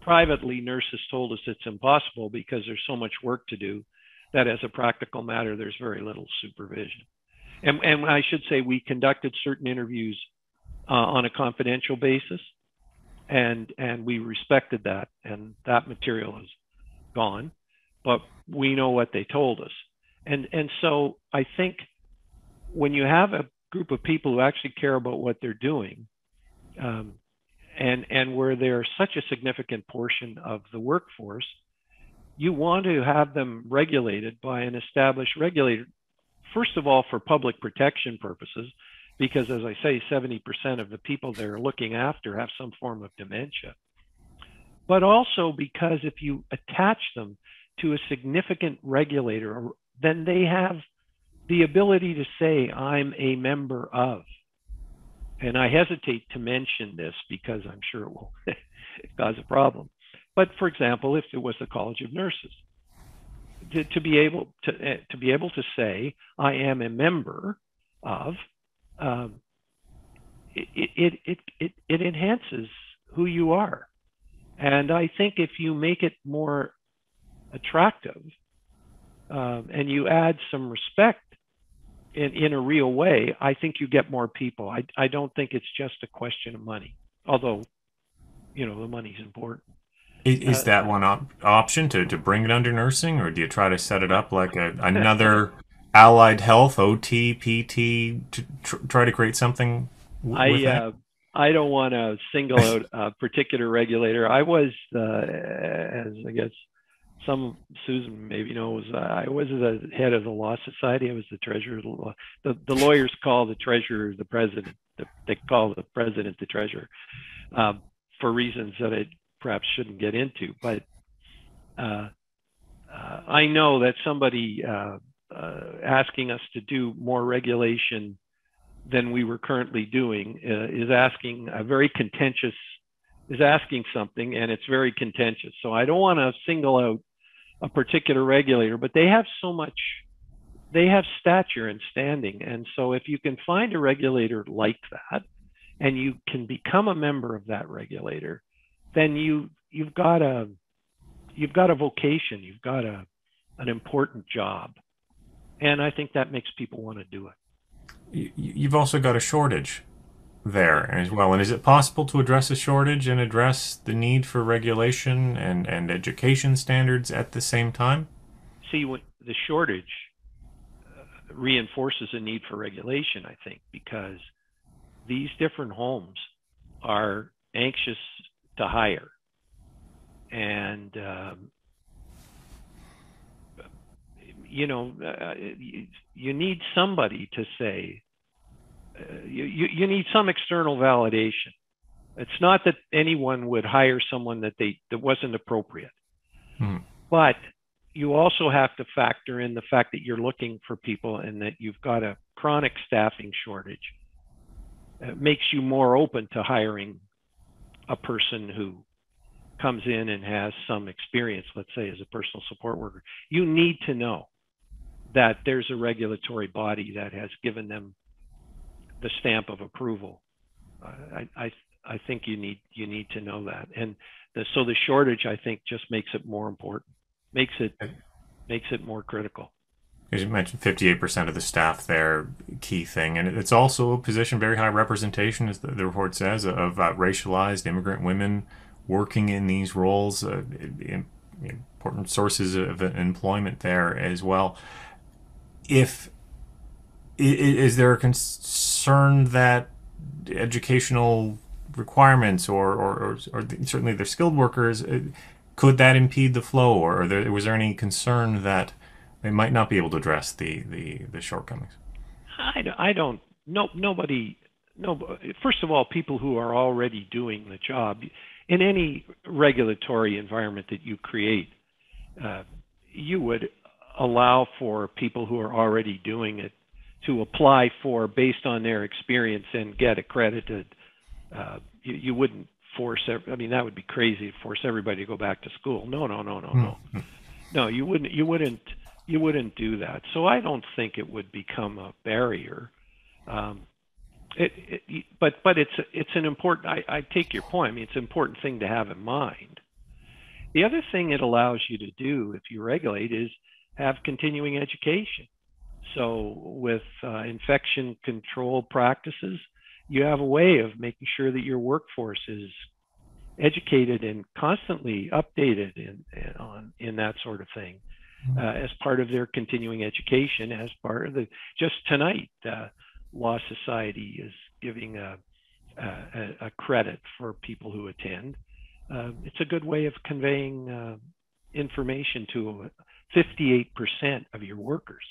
Privately, nurses told us it's impossible because there's so much work to do that as a practical matter, there's very little supervision. And I should say we conducted certain interviews on a confidential basis, and we respected that, and that material is gone, but we know what they told us. And so I think when you have a group of people who actually care about what they're doing, and where they're such a significant portion of the workforce, you want to have them regulated by an established regulator, first of all, for public protection purposes, because as I say, 70% of the people they're looking after have some form of dementia. But also because if you attach them to a significant regulator, then they have the ability to say, I'm a member of. And I hesitate to mention this because I'm sure it will cause a problem. But for example, if it was the College of Nurses, to be able to say, I am a member of, it enhances who you are. And I think if you make it more attractive and you add some respect in a real way, I think you get more people. I don't think it's just a question of money, although, the money's important. Is that one option to bring it under nursing, or do you try to set it up like another allied health, OT, PT, to try to create something with that? I don't want to single out a particular regulator. I was, as I guess Susan maybe knows, I was the head of the Law Society. I was the treasurer of the law. The lawyers call the treasurer the president. They call the president the treasurer for reasons that I perhaps shouldn't get into. But I know that somebody asking us to do more regulation than we were currently doing is asking something, and it's very contentious. So I don't want to single out a particular regulator, but they have stature and standing. And so if you can find a regulator like that, and you can become a member of that regulator, then you've got a vocation, you've got an important job. And I think that makes people want to do it. You've also got a shortage there as well. And is it possible to address a shortage and address the need for regulation and education standards at the same time? See, the shortage reinforces a need for regulation, I think, because these different homes are anxious to hire. And, you need somebody to say, you need some external validation. It's not that anyone would hire someone that wasn't appropriate. But you also have to factor in the fact that you're looking for people and that you've got a chronic staffing shortage. makes you more open to hiring a person who comes in and has some experience, let's say as a personal support worker. You need to know that there's a regulatory body that has given them the stamp of approval. I think you need to know that, and so the shortage, I think, just makes it more important, makes it more critical. As you mentioned, 58% of the staff there, key thing, and it's also a position very high representation, as the report says, of racialized immigrant women working in these roles, important sources of employment there as well. Is there a concern that educational requirements or certainly their skilled workers, could that impede the flow, or was there any concern that they might not be able to address the shortcomings? I don't. Nobody. First of all, people who are already doing the job in any regulatory environment that you create, you would allow for people who are already doing it to apply for based on their experience and get accredited. You wouldn't force. I mean, that would be crazy to force everybody to go back to school. No. No, you wouldn't do that. So I don't think it would become a barrier. But it's an important. I take your point. I mean, it's an important thing to have in mind. The other thing it allows you to do if you regulate is have continuing education. So with infection control practices, you have a way of making sure that your workforce is educated and constantly updated in that sort of thing, as part of their continuing education, as part of just tonight, Law Society is giving a credit for people who attend. It's a good way of conveying information to 58% of your workers.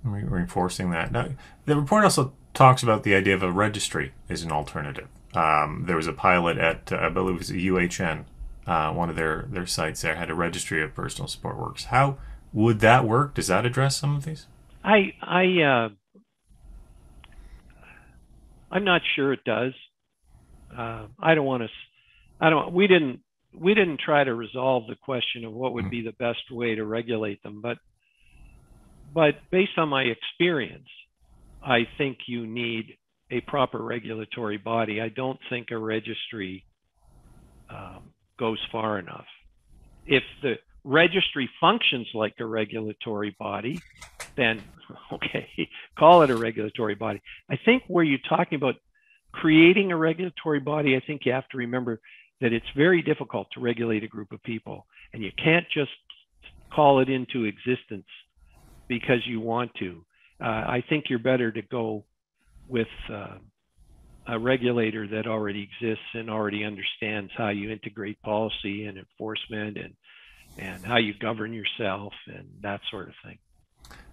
Reinforcing that. Now, the report also talks about the idea of a registry as an alternative. There was a pilot at, I believe it was UHN, one of their sites there, had a registry of personal support workers. How would that work? Does that address some of these? I'm not sure it does. We didn't try to resolve the question of what would be the best way to regulate them, but based on my experience, I think you need a proper regulatory body. I don't think a registry goes far enough. If the registry functions like a regulatory body, then okay, call it a regulatory body. I think where you're talking about creating a regulatory body, I think you have to remember that it's very difficult to regulate a group of people, and you can't just call it into existence because you want to. I think you're better to go with a regulator that already exists and already understands how you integrate policy and enforcement and how you govern yourself and that sort of thing.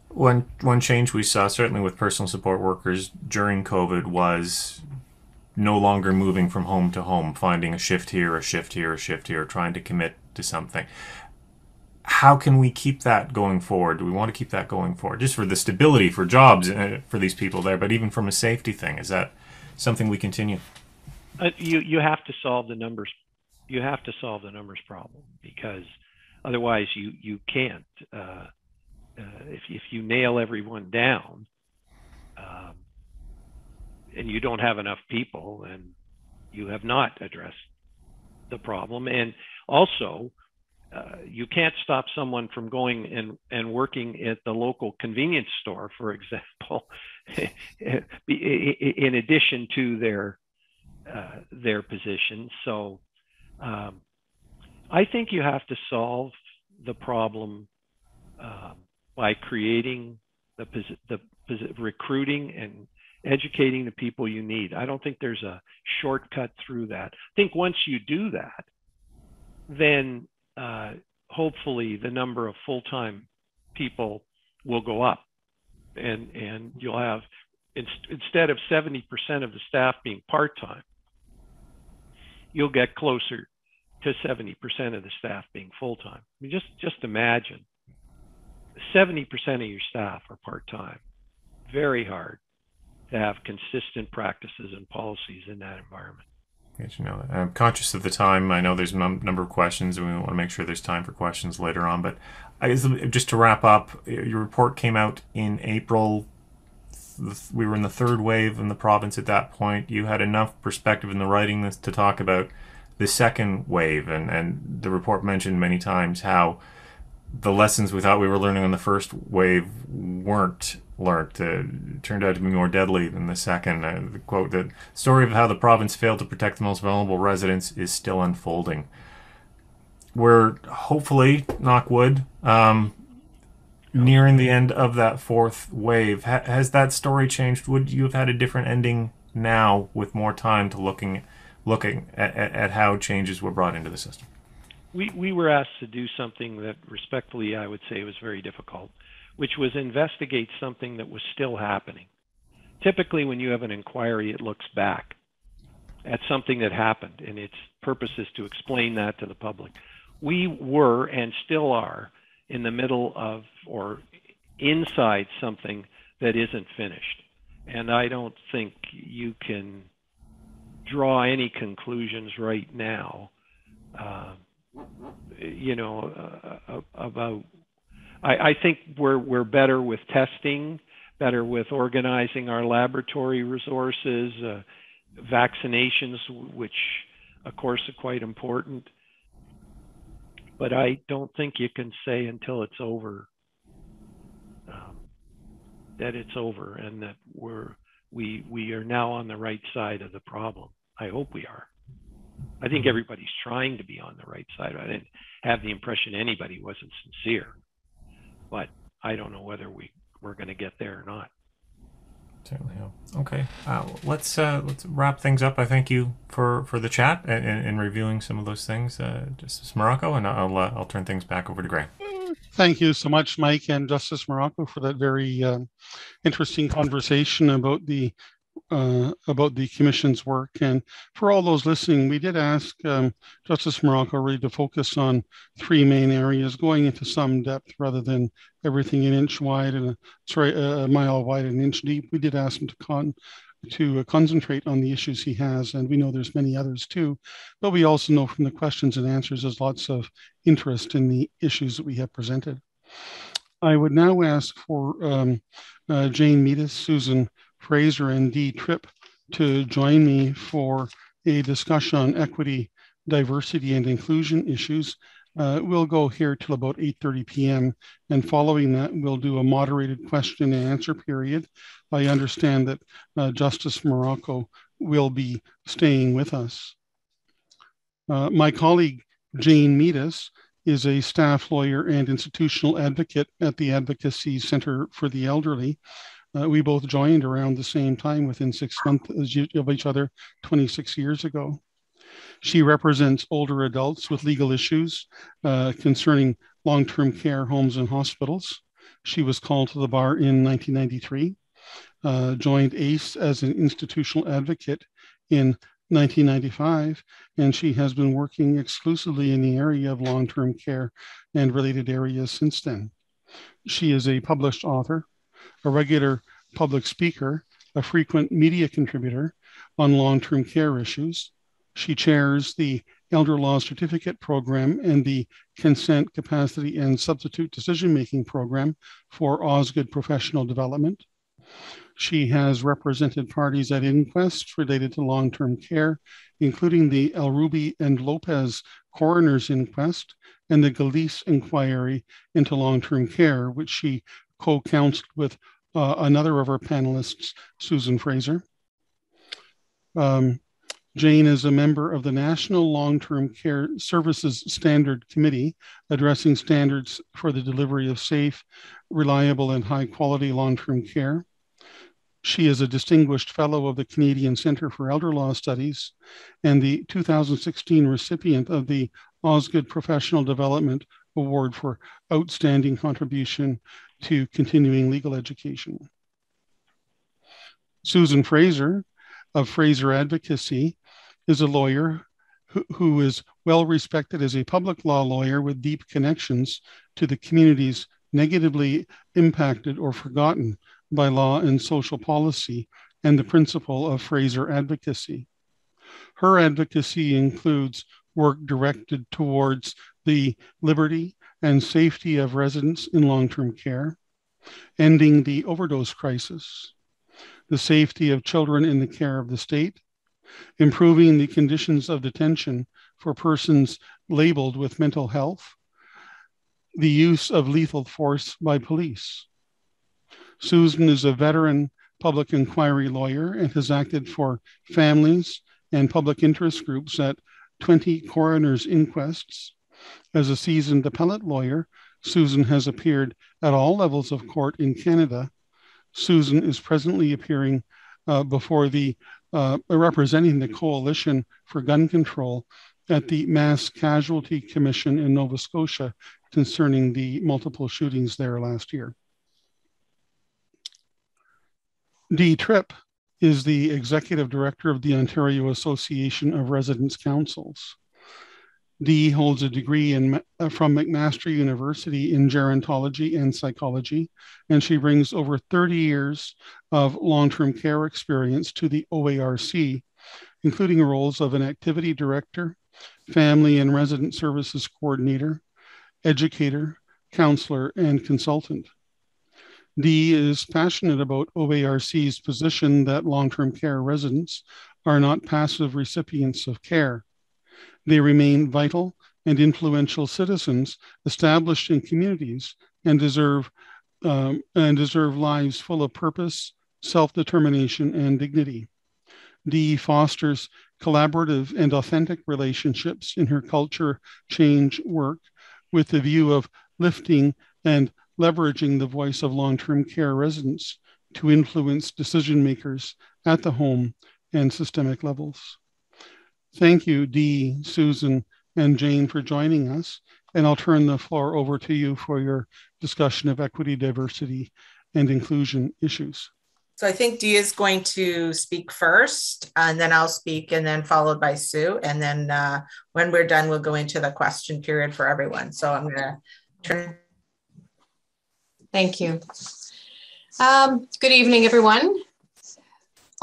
One change we saw, certainly with personal support workers during COVID, was no longer moving from home to home, finding a shift here, a shift here, a shift here, trying to commit to something. How can we keep that going forward? Do we want to keep that going forward? Just for the stability, for jobs, for these people there, but even from a safety thing, is that something we continue? You have to solve the numbers. You have to solve the numbers problem, because otherwise you can't. If you nail everyone down and you don't have enough people, then you have not addressed the problem. And also, you can't stop someone from going and working at the local convenience store, for example, in addition to their position. So I think you have to solve the problem by creating the recruiting and educating the people you need. I don't think there's a shortcut through that. I think once you do that, then hopefully the number of full-time people will go up, and you'll have, instead of 70% of the staff being part-time, you'll get closer to 70% of the staff being full-time. I mean, just imagine 70% of your staff are part-time. Very hard to have consistent practices and policies in that environment. Good, you know, I'm conscious of the time. I know there's a number of questions, and we want to make sure there's time for questions later on. But I guess just to wrap up, your report came out in April. We were in the third wave in the province at that point. You had enough perspective in the writing this to talk about the second wave, and the report mentioned many times how the lessons we thought we were learning on the first wave weren't learned. Turned out to be more deadly than the second. The quote, the story of how the province failed to protect the most vulnerable residents is still unfolding. We're hopefully, knock wood, nearing the end of that fourth wave. Has that story changed? Would you have had a different ending now with more time to looking at how changes were brought into the system? We were asked to do something that respectfully I would say was very difficult, which was investigate something that was still happening. Typically when you have an inquiry, it looks back at something that happened, and its purpose is to explain that to the public. We were and still are in the middle of or inside something that isn't finished. And I don't think you can draw any conclusions right now about. I think we're better with testing, better with organizing our laboratory resources, vaccinations, which of course are quite important. But I don't think you can say until it's over that it's over, and that we are now on the right side of the problem. I hope we are. I think everybody's trying to be on the right side. I didn't have the impression anybody wasn't sincere, but I don't know whether we're going to get there or not. Certainly. Okay. Let's wrap things up. I thank you for the chat and reviewing some of those things, Justice Morocco, and I'll turn things back over to Graham. Thank you so much, Mike and Justice Morocco, for that very interesting conversation about the Commission's work. And for all those listening, we did ask Justice Morocco really to focus on three main areas, going into some depth rather than everything an inch wide and a mile wide and an inch deep. We did ask him to concentrate on the issues he has, and we know there's many others too, but we also know from the questions and answers there's lots of interest in the issues that we have presented. I would now ask for Jane Meadis, Susan Fraser, and Dee Tripp to join me for a discussion on equity, diversity, and inclusion issues. We'll go here till about 8:30 p.m. and following that, we'll do a moderated question and answer period. I understand that Justice Morocco will be staying with us. My colleague, Jane Meadis, is a staff lawyer and institutional advocate at the Advocacy Center for the Elderly. We both joined around the same time, within 6 months of each other, 26 years ago. She represents older adults with legal issues concerning long-term care homes and hospitals. She was called to the bar in 1993, joined ACE as an institutional advocate in 1995, and she has been working exclusively in the area of long-term care and related areas since then. She is a published author, a regular public speaker, a frequent media contributor on long-term care issues. She chairs the Elder Law Certificate Program and the Consent, Capacity, and Substitute Decision-Making Program for Osgood Professional Development. She has represented parties at inquests related to long-term care, including the El Rubi and Lopez Coroner's Inquest and the Galice Inquiry into Long-Term Care, which she co-counseled with another of our panelists, Susan Fraser. Jane is a member of the National Long-Term Care Services Standard Committee, addressing standards for the delivery of safe, reliable, and high-quality long-term care. She is a distinguished fellow of the Canadian Centre for Elder Law Studies and the 2016 recipient of the Osgood Professional Development Award for outstanding contribution to continuing legal education. Susan Fraser of Fraser Advocacy is a lawyer who is well respected as a public law lawyer with deep connections to the communities negatively impacted or forgotten by law and social policy and the principal of Fraser Advocacy. Her advocacy includes work directed towards the liberty and safety of residents in long-term care, ending the overdose crisis, the safety of children in the care of the state, improving the conditions of detention for persons labeled with mental health, the use of lethal force by police. Susan is a veteran public inquiry lawyer and has acted for families and public interest groups at 20 coroner's inquests. As a seasoned appellate lawyer, Susan has appeared at all levels of court in Canada. Susan is presently appearing before representing the Coalition for Gun Control at the Mass Casualty Commission in Nova Scotia concerning the multiple shootings there last year. Dee Tripp is the Executive Director of the Ontario Association of Residents' Councils. Dee holds a degree from McMaster University in gerontology and psychology, and she brings over 30 years of long-term care experience to the OERC, including roles of an activity director, family and resident services coordinator, educator, counselor, and consultant. Dee is passionate about OERC's position that long-term care residents are not passive recipients of care. They remain vital and influential citizens established in communities and deserve lives full of purpose, self-determination, and dignity. Dee fosters collaborative and authentic relationships in her culture change work with the view of lifting and leveraging the voice of long-term care residents to influence decision makers at the home and systemic levels. Thank you, Dee, Susan, and Jane for joining us. And I'll turn the floor over to you for your discussion of equity, diversity, and inclusion issues. So I think Dee is going to speak first, and then I'll speak, and then followed by Sue. And then when we're done, we'll go into the question period for everyone. So I'm going to turn. Thank you. Good evening, everyone.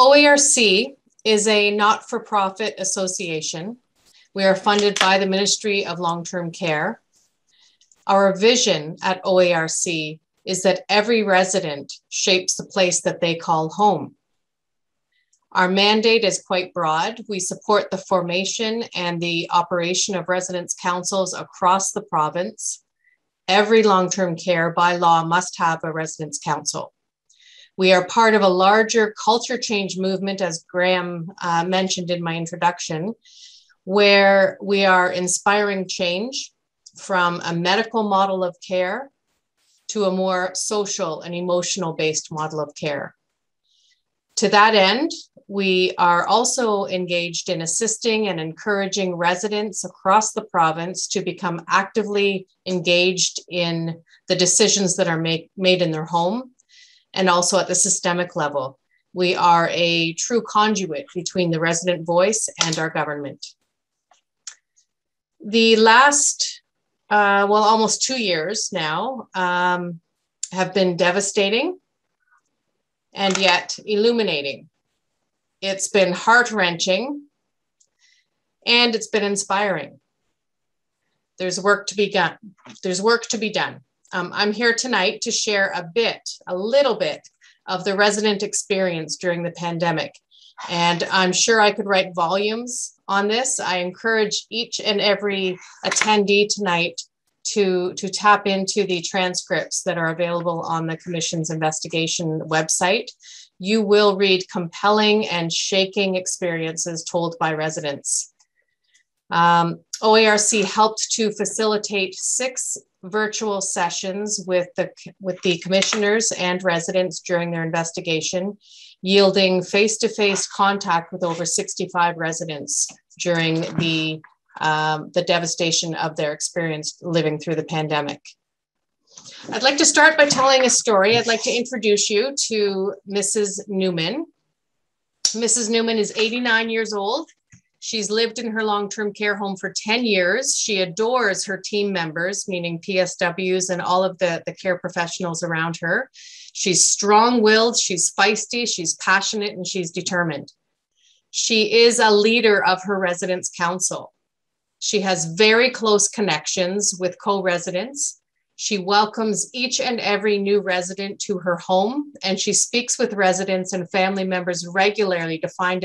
OERC is a not-for-profit association. We are funded by the Ministry of Long-Term Care. Our vision at OERC is that every resident shapes the place that they call home. Our mandate is quite broad. We support the formation and the operation of residents' councils across the province. Every long-term care by law must have a residents' council. We are part of a larger culture change movement, as Graham mentioned in my introduction, where we are inspiring change from a medical model of care to a more social and emotional-based model of care. To that end, we are also engaged in assisting and encouraging residents across the province to become actively engaged in the decisions that are made in their home, and also at the systemic level. We are a true conduit between the resident voice and our government. The last, almost 2 years now have been devastating and yet illuminating. It's been heart-wrenching and it's been inspiring. There's work to be done. I'm here tonight to share a little bit of the resident experience during the pandemic. And I'm sure I could write volumes on this. I encourage each and every attendee tonight to tap into the transcripts that are available on the Commission's investigation website. You will read compelling and shaking experiences told by residents. OERC helped to facilitate 6 virtual sessions with the commissioners and residents during their investigation, yielding face-to-face contact with over 65 residents during the devastation of their experience living through the pandemic. I'd like to start by telling a story. I'd like to introduce you to Mrs. Newman. Mrs. Newman is 89 years old. She's lived in her long-term care home for 10 years. She adores her team members, meaning PSWs and all of the care professionals around her. She's strong-willed, she's feisty, she's passionate, and she's determined. She is a leader of her residence council. She has very close connections with co-residents. She welcomes each and every new resident to her home, and she speaks with residents and family members regularly to find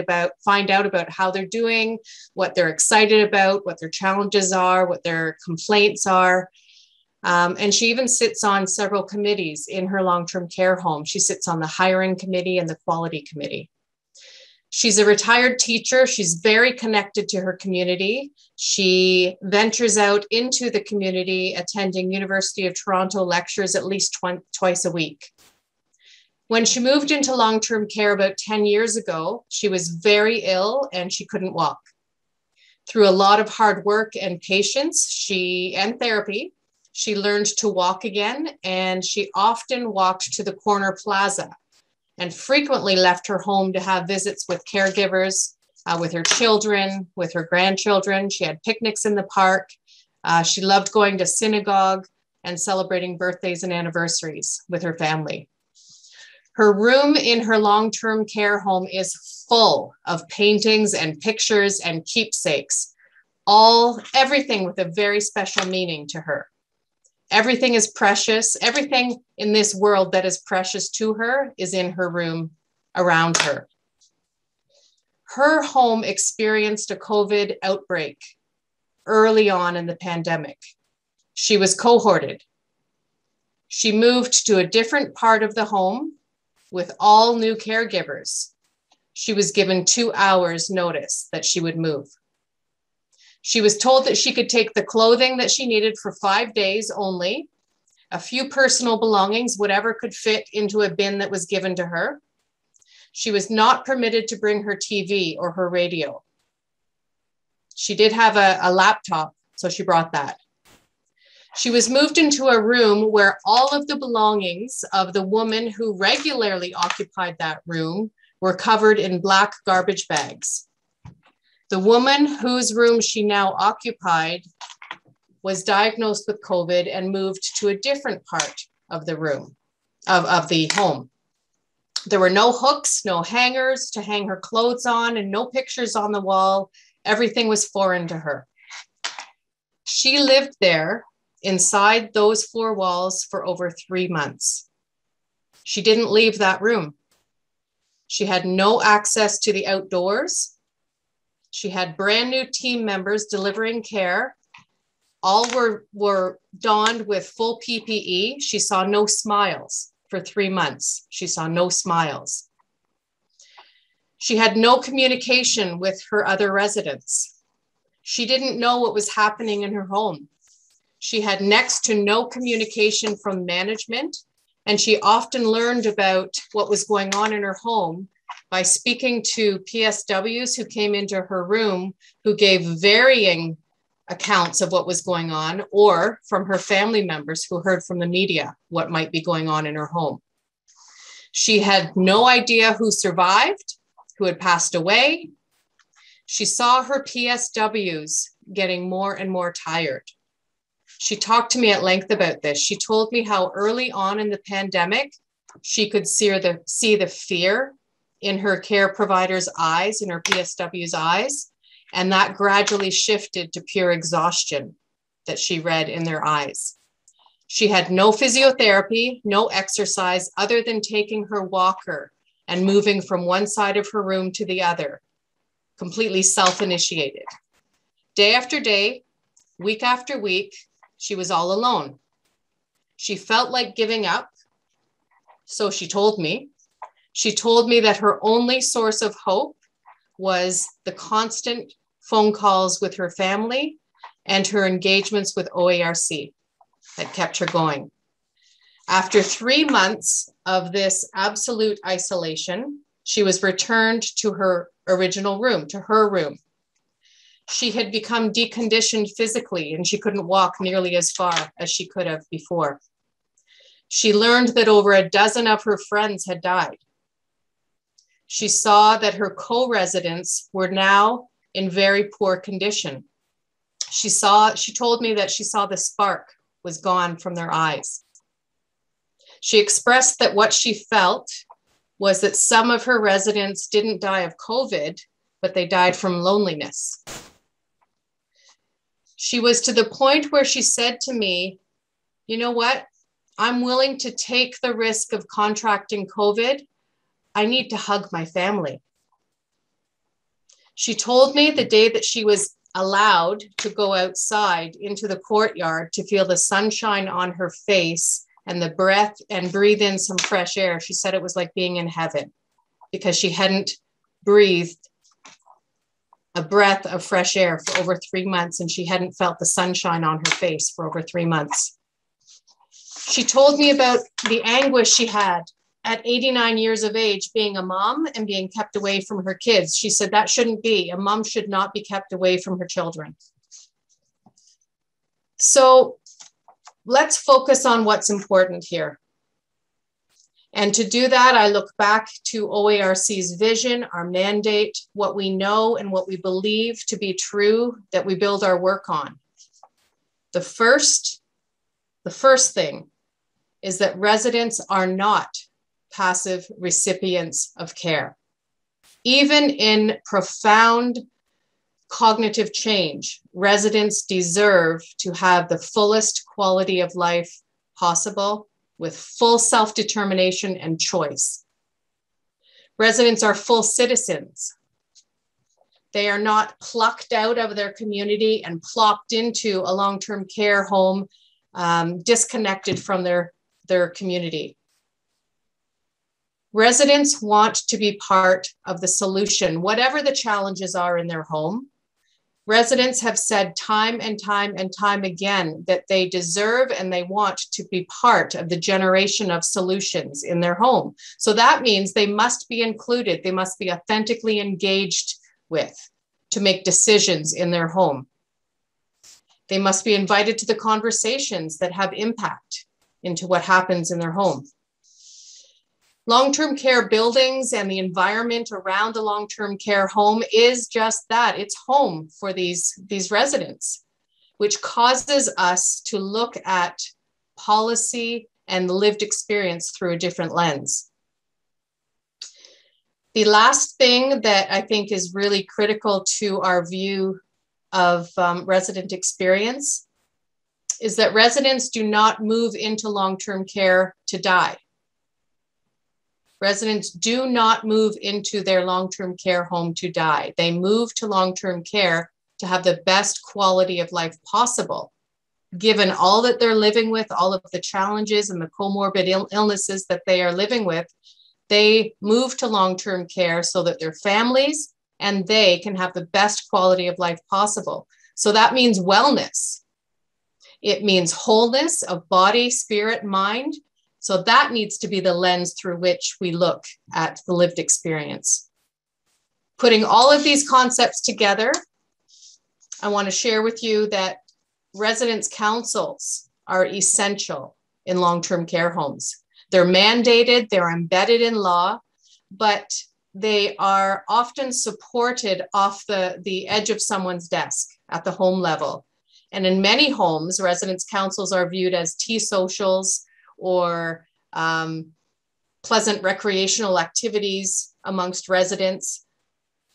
out about how they're doing, what they're excited about, what their challenges are, what their complaints are. And she even sits on several committees in her long-term care home. She sits on the hiring committee and the quality committee. She's a retired teacher. She's very connected to her community. She ventures out into the community, attending University of Toronto lectures at least twice a week. When she moved into long-term care about 10 years ago, she was very ill and she couldn't walk. Through a lot of hard work and patience and therapy, she learned to walk again, and she often walked to the corner plaza and frequently left her home to have visits with caregivers, with her children, with her grandchildren. She had picnics in the park. She loved going to synagogue and celebrating birthdays and anniversaries with her family. Her room in her long-term care home is full of paintings and pictures and keepsakes, everything with a very special meaning to her. Everything is precious. Everything in this world that is precious to her is in her room around her. Her home experienced a COVID outbreak early on in the pandemic. She was cohorted. She moved to a different part of the home with all new caregivers. She was given 2 hours notice that she would move. She was told that she could take the clothing that she needed for 5 days only, a few personal belongings, whatever could fit into a bin that was given to her. She was not permitted to bring her TV or her radio. She did have a laptop, so she brought that. She was moved into a room where all of the belongings of the woman who regularly occupied that room were covered in black garbage bags. The woman whose room she now occupied was diagnosed with COVID and moved to a different part of the room, of the home. There were no hooks, no hangers to hang her clothes on, and no pictures on the wall. Everything was foreign to her. She lived there inside those 4 walls for over 3 months. She didn't leave that room. She had no access to the outdoors. She had brand new team members delivering care. All were donned with full PPE. She saw no smiles for 3 months. She saw no smiles. She had no communication with her other residents. She didn't know what was happening in her home. She had next to no communication from management, and she often learned about what was going on in her home by speaking to PSWs who came into her room, who gave varying accounts of what was going on, or from her family members who heard from the media what might be going on in her home. She had no idea who survived, who had passed away. She saw her PSWs getting more and more tired. She talked to me at length about this. She told me how early on in the pandemic, she could see the fear in her care provider's eyes, in her PSW's eyes, and that gradually shifted to pure exhaustion that she read in their eyes. She had no physiotherapy, no exercise other than taking her walker and moving from one side of her room to the other, completely self-initiated. Day after day, week after week, she was all alone. She felt like giving up, so she told me. She told me that her only source of hope was the constant phone calls with her family and her engagements with OERC that kept her going. After 3 months of this absolute isolation, she was returned to her original room, to her room. She had become deconditioned physically, and she couldn't walk nearly as far as she could have before. She learned that over a dozen of her friends had died. She saw that her co-residents were now in very poor condition. She told me that she saw the spark was gone from their eyes. She expressed that what she felt was that some of her residents didn't die of COVID, but they died from loneliness. She was to the point where she said to me, you know what? I'm willing to take the risk of contracting COVID. I need to hug my family. She told me the day that she was allowed to go outside into the courtyard to feel the sunshine on her face and the breath and breathe in some fresh air. She said it was like being in heaven because she hadn't breathed a breath of fresh air for over 3 months, and she hadn't felt the sunshine on her face for over 3 months. She told me about the anguish she had at 89 years of age, being a mom and being kept away from her kids. She said that shouldn't be. A mom should not be kept away from her children. So let's focus on what's important here. And to do that, I look back to OERC's vision, our mandate, what we know and what we believe to be true that we build our work on. The first thing is that residents are not passive recipients of care. Even in profound cognitive change, residents deserve to have the fullest quality of life possible with full self-determination and choice. Residents are full citizens. They are not plucked out of their community and plopped into a long-term care home, disconnected from their community. Residents want to be part of the solution, whatever the challenges are in their home. Residents have said time and time and time again that they deserve and they want to be part of the generation of solutions in their home. So that means they must be included. They must be authentically engaged with to make decisions in their home. They must be invited to the conversations that have impact into what happens in their home. Long-term care buildings and the environment around the long-term care home is just that. It's home for these residents, which causes us to look at policy and lived experience through a different lens. The last thing that I think is really critical to our view of resident experience is that residents do not move into long-term care to die. Residents do not move into their long-term care home to die. They move to long-term care to have the best quality of life possible, given all that they're living with, all of the challenges and the comorbid illnesses that they are living with. They move to long-term care so that their families and they can have the best quality of life possible. So that means wellness. It means wholeness of body, spirit, mind. So that needs to be the lens through which we look at the lived experience. Putting all of these concepts together, I want to share with you that residents' councils are essential in long-term care homes. They're mandated, they're embedded in law, but they are often supported off the edge of someone's desk at the home level. And in many homes, residents' councils are viewed as tea socials or pleasant recreational activities amongst residents,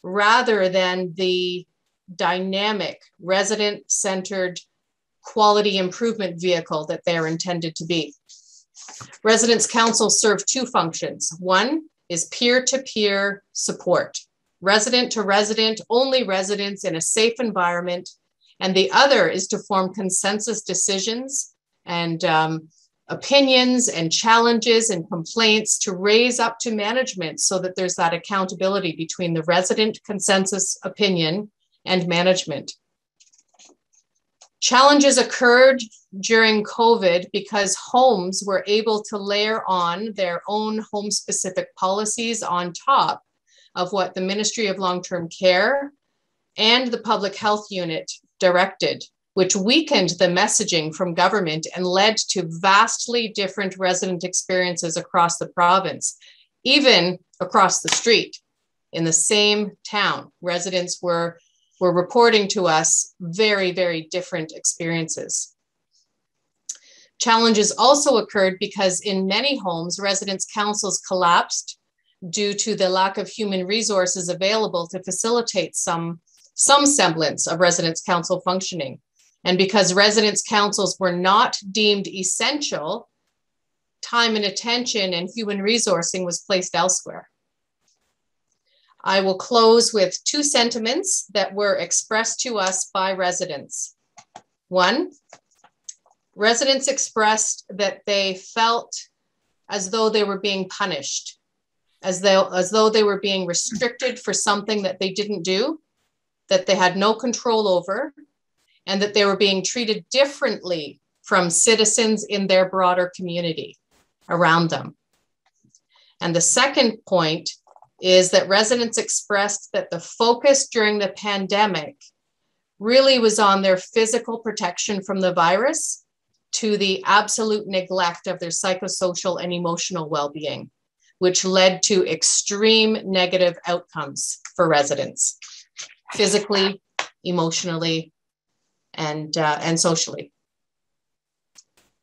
rather than the dynamic, resident-centered quality improvement vehicle that they're intended to be. Residents' councils serve two functions. One is peer-to-peer support, resident to resident, only residents in a safe environment. And the other is to form consensus decisions and opinions and challenges and complaints to raise up to management so that there's that accountability between the resident consensus opinion and management. Challenges occurred during COVID because homes were able to layer on their own home-specific policies on top of what the Ministry of Long-Term Care and the Public Health Unit directed, which weakened the messaging from government and led to vastly different resident experiences across the province. Even across the street in the same town, residents were were reporting to us very, very different experiences. Challenges also occurred because in many homes, residence councils collapsed due to the lack of human resources available to facilitate some semblance of residence council functioning. And because residence councils were not deemed essential, time and attention and human resourcing was placed elsewhere. I will close with two sentiments that were expressed to us by residents. One, residents expressed that they felt as though they were being punished, as though they were being restricted for something that they didn't do, that they had no control over, and that they were being treated differently from citizens in their broader community around them. And the second point is that residents expressed that the focus during the pandemic really was on their physical protection from the virus to the absolute neglect of their psychosocial and emotional well-being, which led to extreme negative outcomes for residents, physically, emotionally, and socially.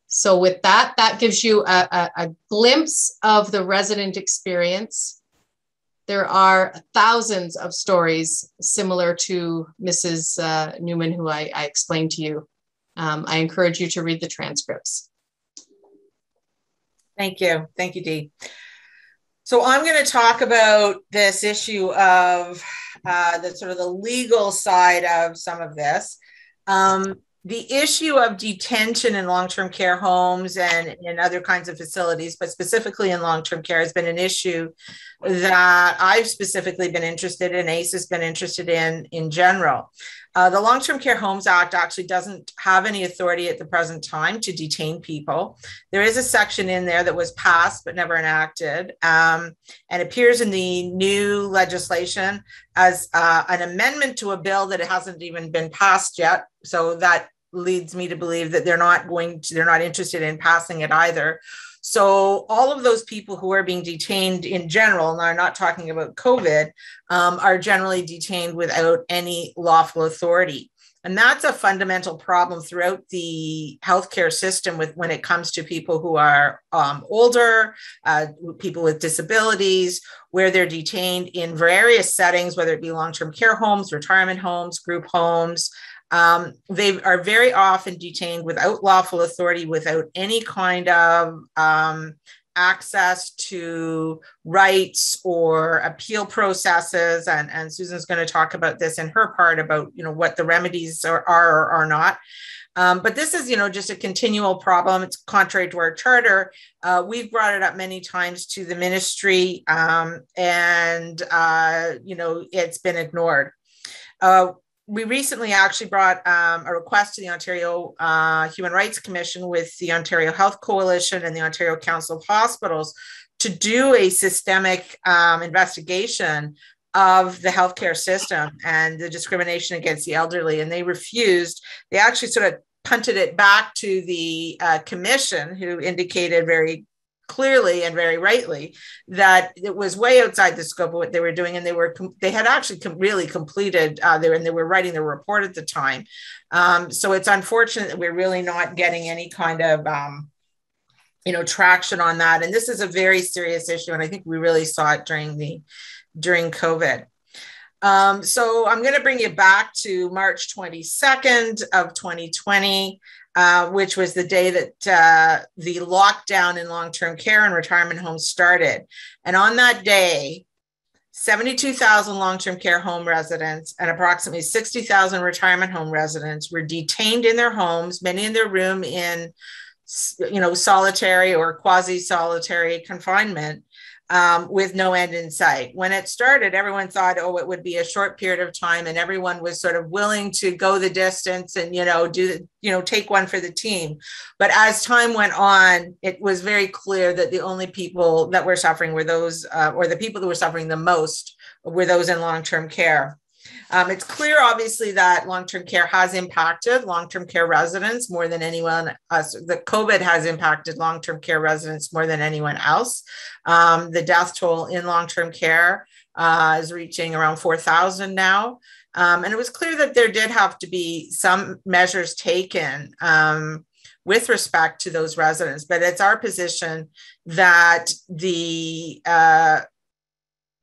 So with that, that gives you a glimpse of the resident experience. There are thousands of stories similar to Mrs. Newman, who I explained to you. I encourage you to read the transcripts. Thank you. Thank you, Dee. So I'm going to talk about this issue of the sort of the legal side of some of this. The issue of detention in long-term care homes and in other kinds of facilities, but specifically in long-term care, has been an issue that I've specifically been interested in, ACE has been interested in general. The Long-Term Care Homes Act actually doesn't have any authority at the present time to detain people. There is a section in there that was passed but never enacted, and appears in the new legislation as an amendment to a bill that hasn't even been passed yet. So that leads me to believe that they're not interested in passing it either. So all of those people who are being detained in general, and I'm not talking about COVID, are generally detained without any lawful authority. And that's a fundamental problem throughout the healthcare system when it comes to people who are older, people with disabilities, where they're detained in various settings, whether it be long-term care homes, retirement homes, group homes. They are very often detained without lawful authority, without any kind of access to rights or appeal processes. And Susan's going to talk about this in her part about, what the remedies are or are not. But this is, just a continual problem. It's contrary to our charter. We've brought it up many times to the ministry, and it's been ignored. We recently actually brought a request to the Ontario Human Rights Commission with the Ontario Health Coalition and the Ontario Council of Hospitals to do a systemic investigation of the healthcare system and the discrimination against the elderly. And they refused. They actually sort of punted it back to the commission, who indicated very clearly and very rightly that it was way outside the scope of what they were doing, and they had actually really completed and they were writing the report at the time. So it's unfortunate that we're really not getting any kind of traction on that. And this is a very serious issue, and I think we really saw it during COVID. So I'm going to bring you back to March 22nd of 2020. Which was the day that the lockdown in long-term care and retirement homes started. And on that day, 72,000 long-term care home residents and approximately 60,000 retirement home residents were detained in their homes, many in their room in, solitary or quasi-solitary confinement, with no end in sight. When it started, everyone thought, it would be a short period of time, and everyone was sort of willing to go the distance and, take one for the team. But as time went on, it was very clear that the only people that were suffering were those, or the people that were suffering the most were those in long-term care. It's clear, obviously, that long-term care has impacted long-term care residents more than anyone else. The COVID has impacted long-term care residents more than anyone else. The death toll in long-term care is reaching around 4,000 now. And it was clear that there did have to be some measures taken with respect to those residents. But it's our position that the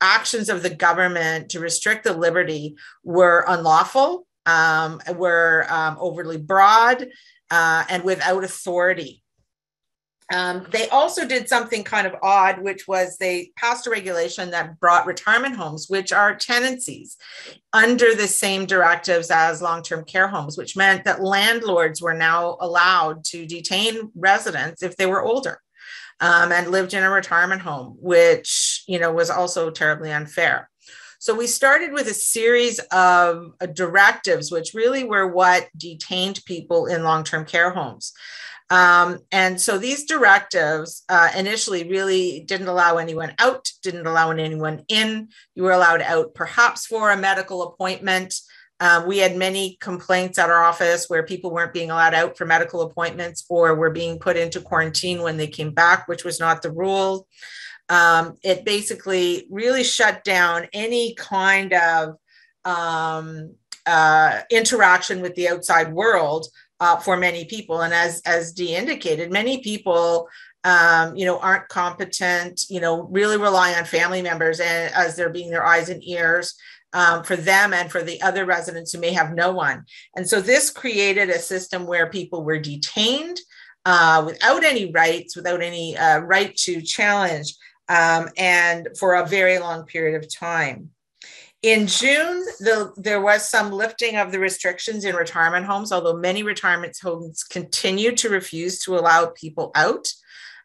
actions of the government to restrict the liberty were unlawful, were overly broad, and without authority. They also did something kind of odd, which was they passed a regulation that brought retirement homes, which are tenancies, under the same directives as long-term care homes, which meant that landlords were now allowed to detain residents if they were older and lived in a retirement home, which, you know, was also terribly unfair. So we started with a series of directives, which really were what detained people in long-term care homes. And so these directives initially really didn't allow anyone out, didn't allow anyone in. You were allowed out perhaps for a medical appointment. We had many complaints at our office where people weren't being allowed out for medical appointments or were being put into quarantine when they came back, which was not the rule. It basically really shut down any kind of interaction with the outside world for many people. And as Dee indicated, many people, you know, aren't competent, you know, really rely on family members and as they're being their eyes and ears for them and for the other residents who may have no one. And so this created a system where people were detained without any rights, without any right to challenge, and for a very long period of time. In June, there was some lifting of the restrictions in retirement homes, although many retirement homes continued to refuse to allow people out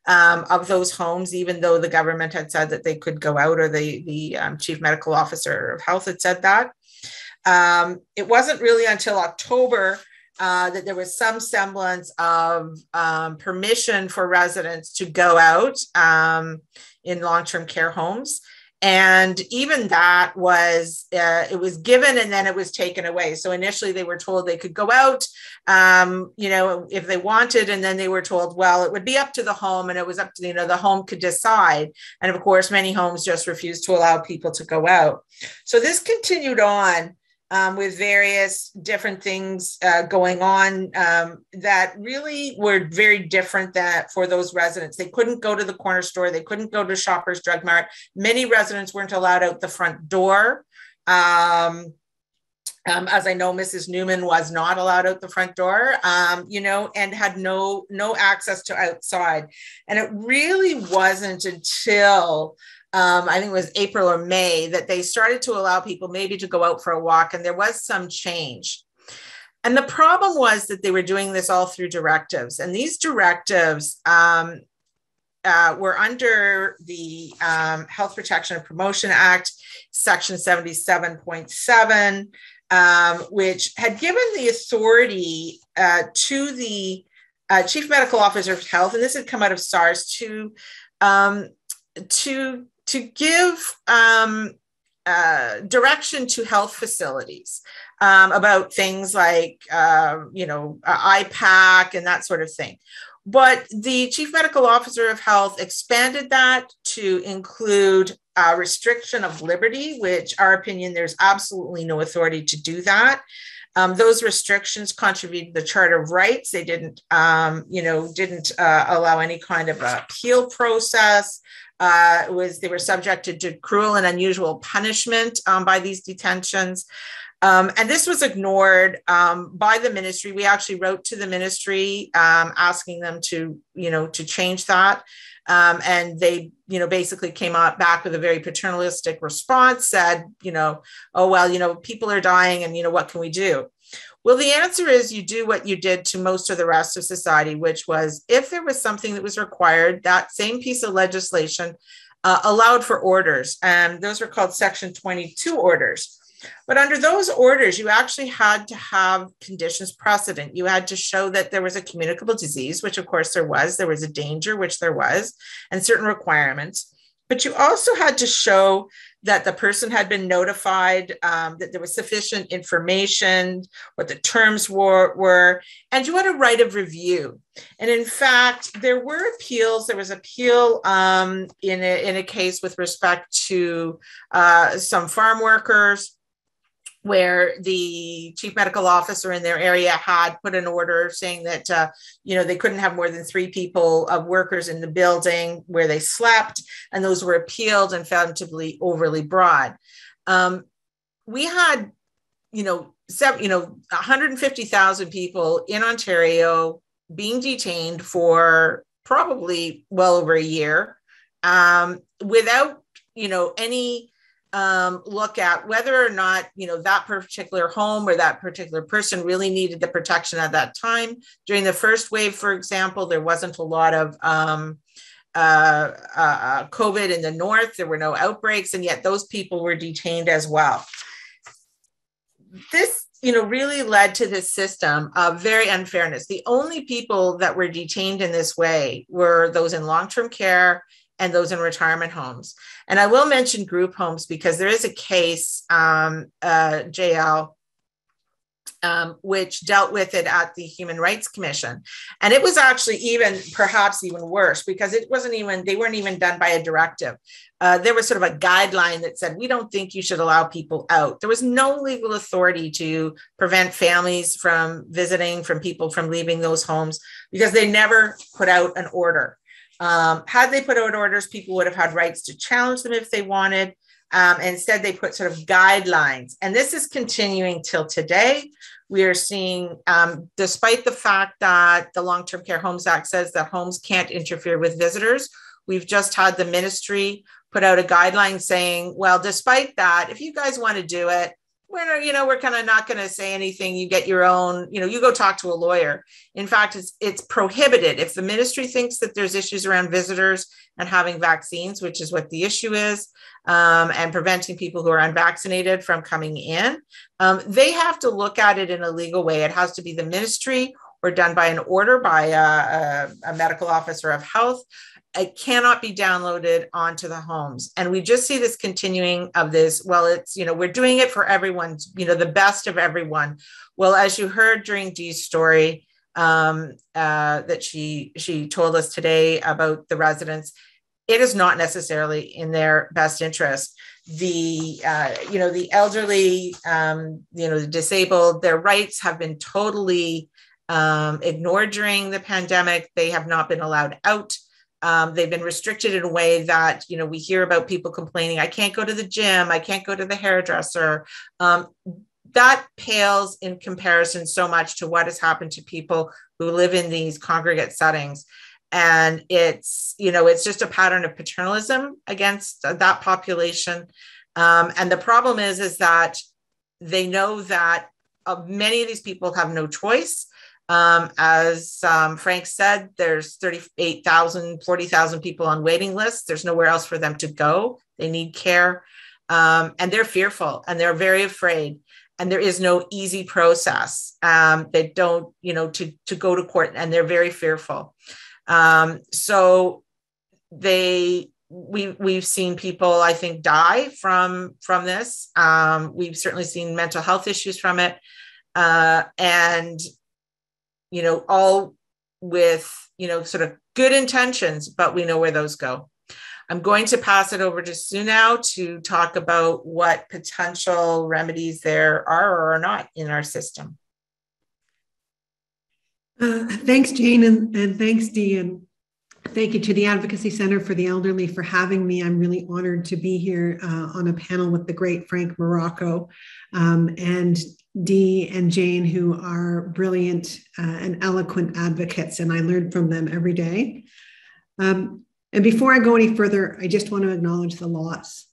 of those homes, even though the government had said that they could go out, or the chief medical officer of health had said that. It wasn't really until October that there was some semblance of permission for residents to go out in long-term care homes. And even that was, it was given and then it was taken away. So initially they were told they could go out, you know, if they wanted, and then they were told, well, it would be up to the home, and it was up to, you know, the home could decide. And of course, many homes just refused to allow people to go out. So this continued on with various different things going on that really were very different for those residents. They couldn't go to the corner store. They couldn't go to Shoppers Drug Mart. Many residents weren't allowed out the front door. As I know, Mrs. Newman was not allowed out the front door, you know, and had no access to outside. And it really wasn't until I think it was April or May that they started to allow people maybe to go out for a walk, and there was some change. And the problem was that they were doing this all through directives, and these directives were under the Health Protection and Promotion Act, Section 77.7, which had given the authority to the Chief Medical Officer of Health, and this had come out of SARS, to give direction to health facilities about things like, you know, IPAC and that sort of thing. But the Chief Medical Officer of Health expanded that to include restriction of liberty, which our opinion, there's absolutely no authority to do that. Those restrictions contravened the Charter of Rights. They didn't, you know, allow any kind of appeal process. They were subjected to cruel and unusual punishment by these detentions. And this was ignored by the ministry. We actually wrote to the ministry asking them to, you know, to change that. And they, you know, basically came back with a very paternalistic response, said, you know, oh, well, you know, people are dying and, you know, what can we do? Well, the answer is you do what you did to most of the rest of society, which was if there was something that was required, that same piece of legislation allowed for orders. And those were called Section 22 orders. But under those orders, you actually had to have conditions precedent. You had to show that there was a communicable disease, which of course there was a danger, which there was, and certain requirements. But you also had to show that the person had been notified, that there was sufficient information, what the terms were, and you had a right of review. And in fact, there were appeals. There was appeal in a case with respect to some farm workers, where the chief medical officer in their area had put an order saying that, they couldn't have more than 3 people of workers in the building where they slept, and those were appealed and found to be overly broad. We had, 150,000 people in Ontario being detained for probably well over a year, without, any look at whether or not, that particular home or that particular person really needed the protection at that time. During the first wave, for example, there wasn't a lot of COVID in the north. There were no outbreaks, and yet those people were detained as well. This, really led to this system of very unfairness. The only people that were detained in this way were those in long-term care and those in retirement homes. And I will mention group homes because there is a case, JL, which dealt with it at the Human Rights Commission. And it was actually perhaps even worse because they weren't even done by a directive. There was sort of a guideline that said, we don't think you should allow people out. There was no legal authority to prevent families from visiting, from people from leaving those homes, because they never put out an order. Had they put out orders, people would have had rights to challenge them if they wanted. Instead, they put sort of guidelines. And this is continuing till today. We are seeing, despite the fact that the Long-Term Care Homes Act says that homes can't interfere with visitors, we've just had the ministry put out a guideline saying, well, despite that, if you guys want to do it, we're kind of not going to say anything. You get your own, you go talk to a lawyer. In fact, it's prohibited. If the ministry thinks that there's issues around visitors and having vaccines, which is what the issue is, and preventing people who are unvaccinated from coming in, they have to look at it in a legal way. It has to be the ministry or done by an order by a medical officer of health. It cannot be downloaded onto the homes. And we just see this continuing of this. Well, it's, we're doing it for everyone, the best of everyone. Well, as you heard during Dee's story that she told us today about the residents, it is not necessarily in their best interest. The elderly, the disabled, their rights have been totally ignored during the pandemic. They have not been allowed out. They've been restricted in a way that, we hear about people complaining, I can't go to the gym, I can't go to the hairdresser. That pales in comparison so much to what has happened to people who live in these congregate settings. And it's just a pattern of paternalism against that population. And the problem is that they know that many of these people have no choice. As Frank said, there's 38,000, 40,000 people on waiting lists. There's nowhere else for them to go. They need care. And they're fearful and they're very afraid. And there is no easy process. They don't, to go to court, and they're very fearful. So we've seen people, I think, die from this. We've certainly seen mental health issues from it. And all with, sort of good intentions, but we know where those go. I'm going to pass it over to Sue now to talk about what potential remedies there are or are not in our system. Thanks, Jane, and thanks, Dee, and thank you to the Advocacy Center for the Elderly for having me. I'm really honored to be here on a panel with the great Frank Marrocco and Dee and Jane, who are brilliant and eloquent advocates, and I learn from them every day. And before I go any further, I just want to acknowledge the loss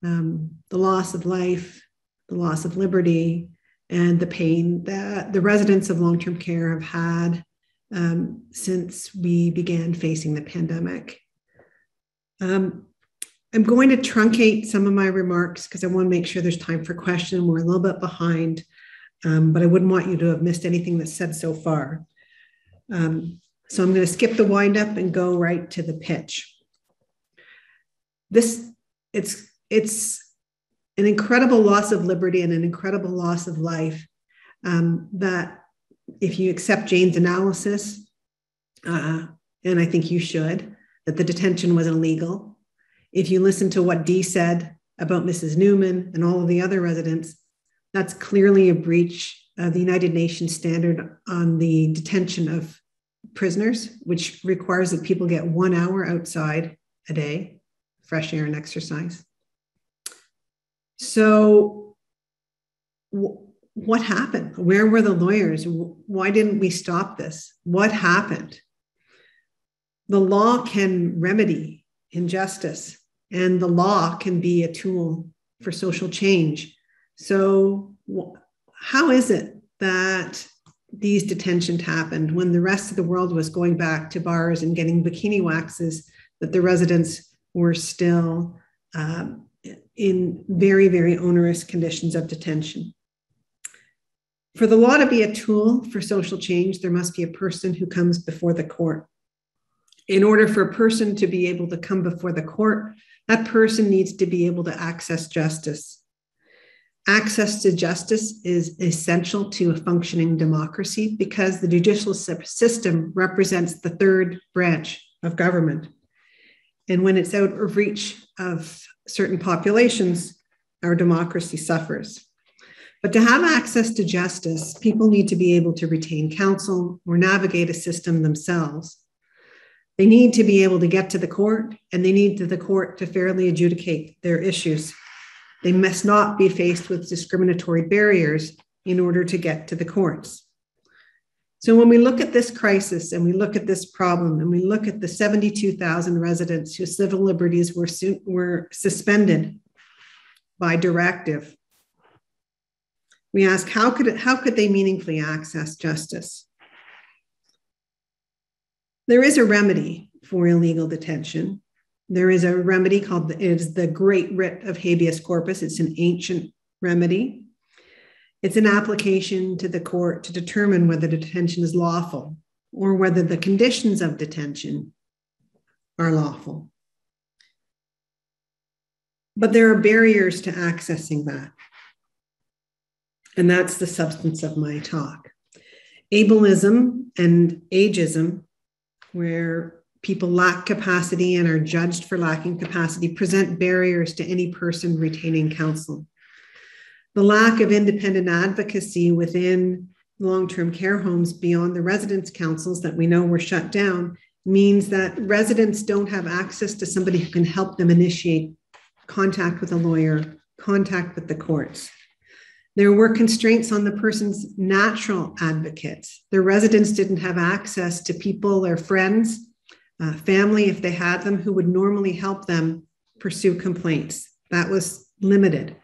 of life, the loss of liberty, and the pain that the residents of long-term care have had since we began facing the pandemic. I'm going to truncate some of my remarks because I want to make sure there's time for questions. We're a little bit behind, but I wouldn't want you to have missed anything that's said so far. So I'm going to skip the wind up and go right to the pitch. It's an incredible loss of liberty and an incredible loss of life that, if you accept Jane's analysis, and I think you should, that the detention was illegal. If you listen to what Dee said about Mrs. Newman and all of the other residents, That's clearly a breach of the United Nations standard on the detention of prisoners, which requires that people get 1 hour outside a day, fresh air and exercise. So what happened? Where were the lawyers? Why didn't we stop this? What happened? The law can remedy injustice, and the law can be a tool for social change. So how is it that these detentions happened when the rest of the world was going back to bars and getting bikini waxes, that the residents were still in very, very onerous conditions of detention? For the law to be a tool for social change, there must be a person who comes before the court. In order for a person to be able to come before the court, that person needs to be able to access justice. Access to justice is essential to a functioning democracy because the judicial system represents the third branch of government. And when it's out of reach of certain populations, our democracy suffers. But to have access to justice, people need to be able to retain counsel or navigate a system themselves. They need to be able to get to the court, and they need the court to fairly adjudicate their issues. They must not be faced with discriminatory barriers in order to get to the courts. So when we look at this crisis and we look at this problem and we look at the 72,000 residents whose civil liberties were suspended by directive, we ask, how could they meaningfully access justice? There is a remedy for illegal detention. There is a remedy called the Great Writ of Habeas Corpus. It's an ancient remedy. It's an application to the court to determine whether detention is lawful or whether the conditions of detention are lawful. But there are barriers to accessing that. And that's the substance of my talk. Ableism and ageism, where people lack capacity and are judged for lacking capacity, present barriers to any person retaining counsel. The lack of independent advocacy within long-term care homes beyond the residence councils that we know were shut down means that residents don't have access to somebody who can help them initiate contact with a lawyer, contact with the courts. There were constraints on the person's natural advocates. The residents didn't have access to people, their friends, family, if they had them, who would normally help them pursue complaints. That was limited.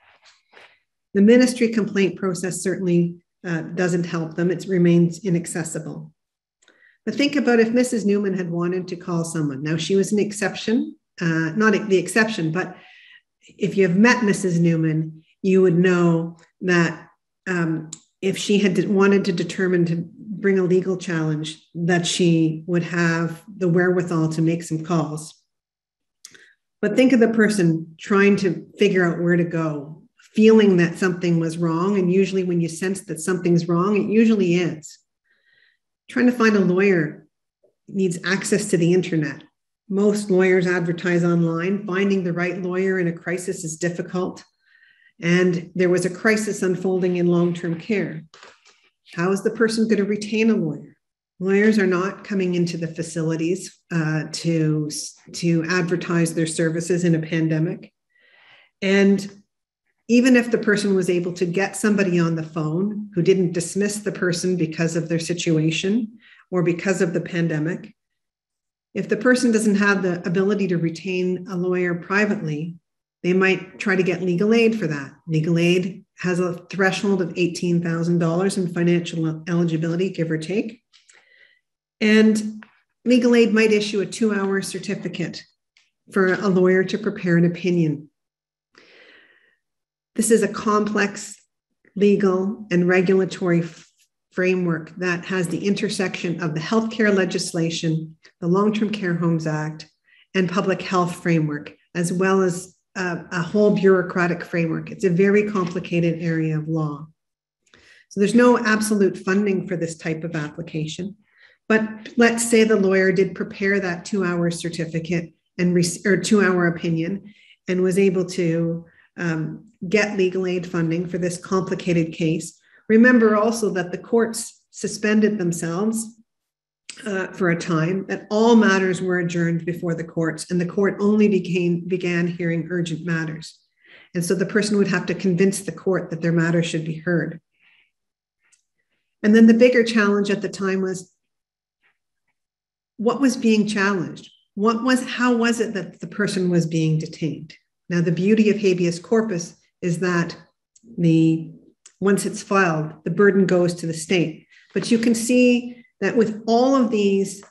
The ministry complaint process certainly doesn't help them. It remains inaccessible. But think about if Mrs. Newman had wanted to call someone. Now, she was an exception, not the exception, but if you have met Mrs. Newman, you would know that if she had wanted to determine to bring a legal challenge, that she would have the wherewithal to make some calls. But think of the person trying to figure out where to go, feeling that something was wrong. And usually when you sense that something's wrong, it usually is. Trying to find a lawyer needs access to the internet. Most lawyers advertise online. Finding the right lawyer in a crisis is difficult. And there was a crisis unfolding in long-term care. How is the person going to retain a lawyer? Lawyers are not coming into the facilities to advertise their services in a pandemic. And even if the person was able to get somebody on the phone who didn't dismiss the person because of their situation or because of the pandemic, if the person doesn't have the ability to retain a lawyer privately, they might try to get legal aid for that. Legal aid has a threshold of $18,000 in financial eligibility, give or take. And legal aid might issue a 2-hour certificate for a lawyer to prepare an opinion. This is a complex legal and regulatory framework that has the intersection of the healthcare legislation, the Long-Term Care Homes Act, and public health framework, as well as a whole bureaucratic framework. It's a very complicated area of law. So there's no absolute funding for this type of application. But let's say the lawyer did prepare that 2-hour certificate or 2-hour opinion and was able to get legal aid funding for this complicated case. Remember also that the courts suspended themselves for a time, that all matters were adjourned before the courts, and the court only began hearing urgent matters. And so the person would have to convince the court that their matter should be heard. And then the bigger challenge at the time was, what was being challenged? How was it that the person was being detained? Now, the beauty of habeas corpus is that once it's filed, the burden goes to the state. But you can see that with all of these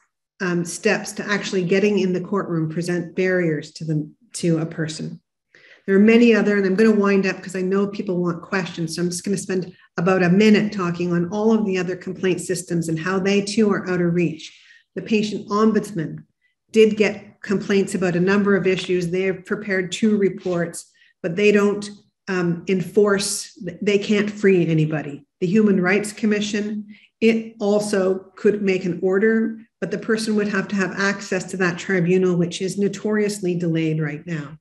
steps to actually getting in the courtroom present barriers to a person. There are many other, and I'm going to wind up because I know people want questions. So I'm just going to spend about a minute talking on all of the other complaint systems and how they too are out of reach. The patient ombudsman did get complaints about a number of issues. They have prepared 2 reports, but they don't enforce, they can't free anybody. The Human Rights Commission, it also could make an order, but the person would have to have access to that tribunal, which is notoriously delayed right now.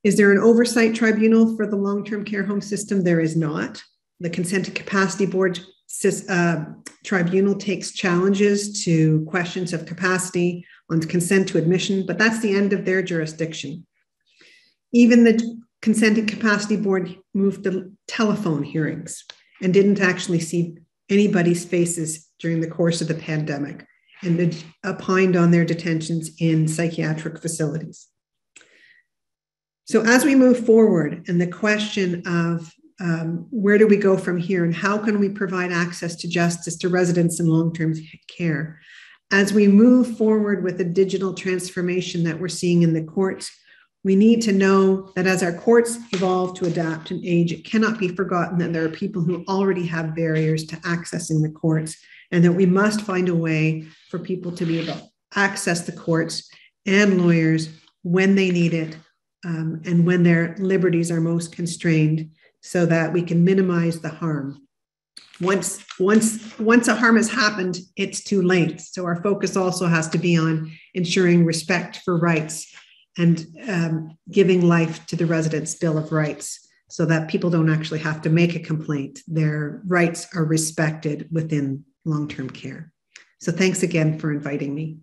Is there an oversight tribunal for the long-term care home system? There is not. The Consent and Capacity Board tribunal takes challenges to questions of capacity on consent to admission, but that's the end of their jurisdiction. Even the Consent and Capacity Board moved to telephone hearings and didn't actually see anybody's faces during the course of the pandemic, and opined on their detentions in psychiatric facilities. So as we move forward, and the question of where do we go from here and how can we provide access to justice to residents in long-term care, as we move forward with the digital transformation that we're seeing in the courts, we need to know that as our courts evolve to adapt and age, it cannot be forgotten that there are people who already have barriers to accessing the courts, and that we must find a way for people to be able to access the courts and lawyers when they need it, and when their liberties are most constrained, so that we can minimize the harm. Once a harm has happened, it's too late. So our focus also has to be on ensuring respect for rights and giving life to the residents' Bill of Rights, so that people don't actually have to make a complaint. Their rights are respected within long-term care. So thanks again for inviting me.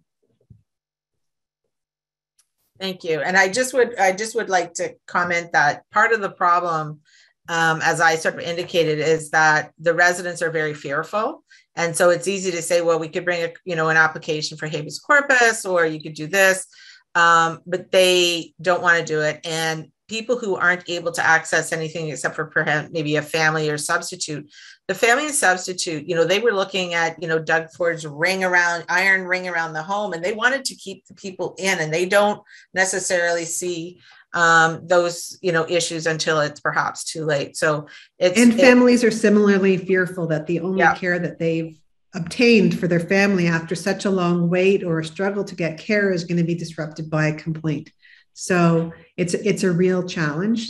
Thank you. And I just would like to comment that part of the problem, as I sort of indicated, is that the residents are very fearful. And so it's easy to say, well, we could bring an application for habeas corpus, or you could do this, but they don't want to do it. And people who aren't able to access anything except for perhaps maybe a family or substitute, the family and substitute, they were looking at, Doug Ford's iron ring around the home, and they wanted to keep the people in, and they don't necessarily see those, issues until it's perhaps too late. So families are similarly fearful that the only care that they've obtained for their family after such a long wait or a struggle to get care is going to be disrupted by a complaint. So it's a real challenge.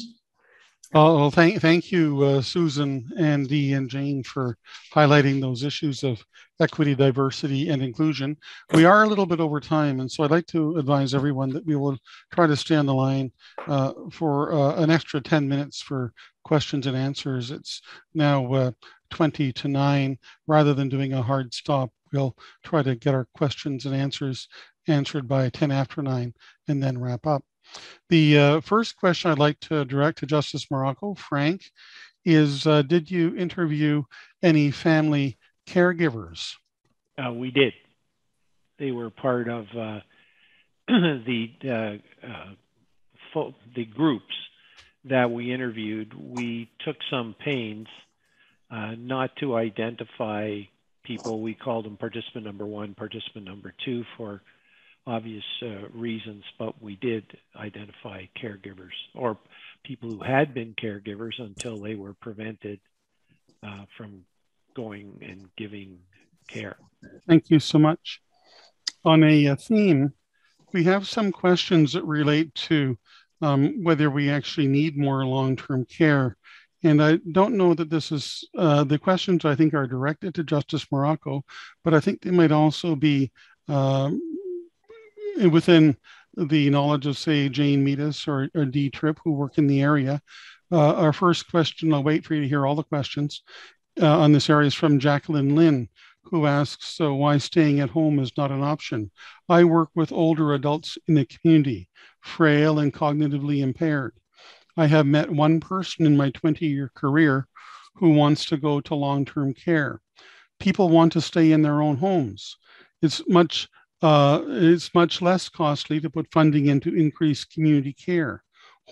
Well, thank you, Susan, Andy, and Jane, for highlighting those issues of equity, diversity, and inclusion. We are a little bit over time, and so I'd like to advise everyone that we will try to stay on the line for an extra 10 minutes for questions and answers. It's now 20 to 9. Rather than doing a hard stop, we'll try to get our questions and answers answered by 10 after 9 and then wrap up. The first question I'd like to direct to Justice Morocco, Frank, is did you interview any family caregivers? We did. They were part of the groups that we interviewed. We took some pains not to identify people. We called them participant number 1, participant number 2 for obvious reasons, but we did identify caregivers or people who had been caregivers until they were prevented from going and giving care. Thank you so much. On a theme, we have some questions that relate to whether we actually need more long-term care. And I don't know that this is, the questions I think are directed to Justice Morocco, but I think they might also be within the knowledge of, say, Jane Meadus or Dee Tripp, who work in the area. Our first question, I'll wait for you to hear all the questions on this area, is from Jacqueline Lynn, who asks, so why staying at home is not an option. I work with older adults in the community, frail and cognitively impaired. I have met one person in my 20-year career who wants to go to long-term care. People want to stay in their own homes. It's much less costly to put funding into increased community care.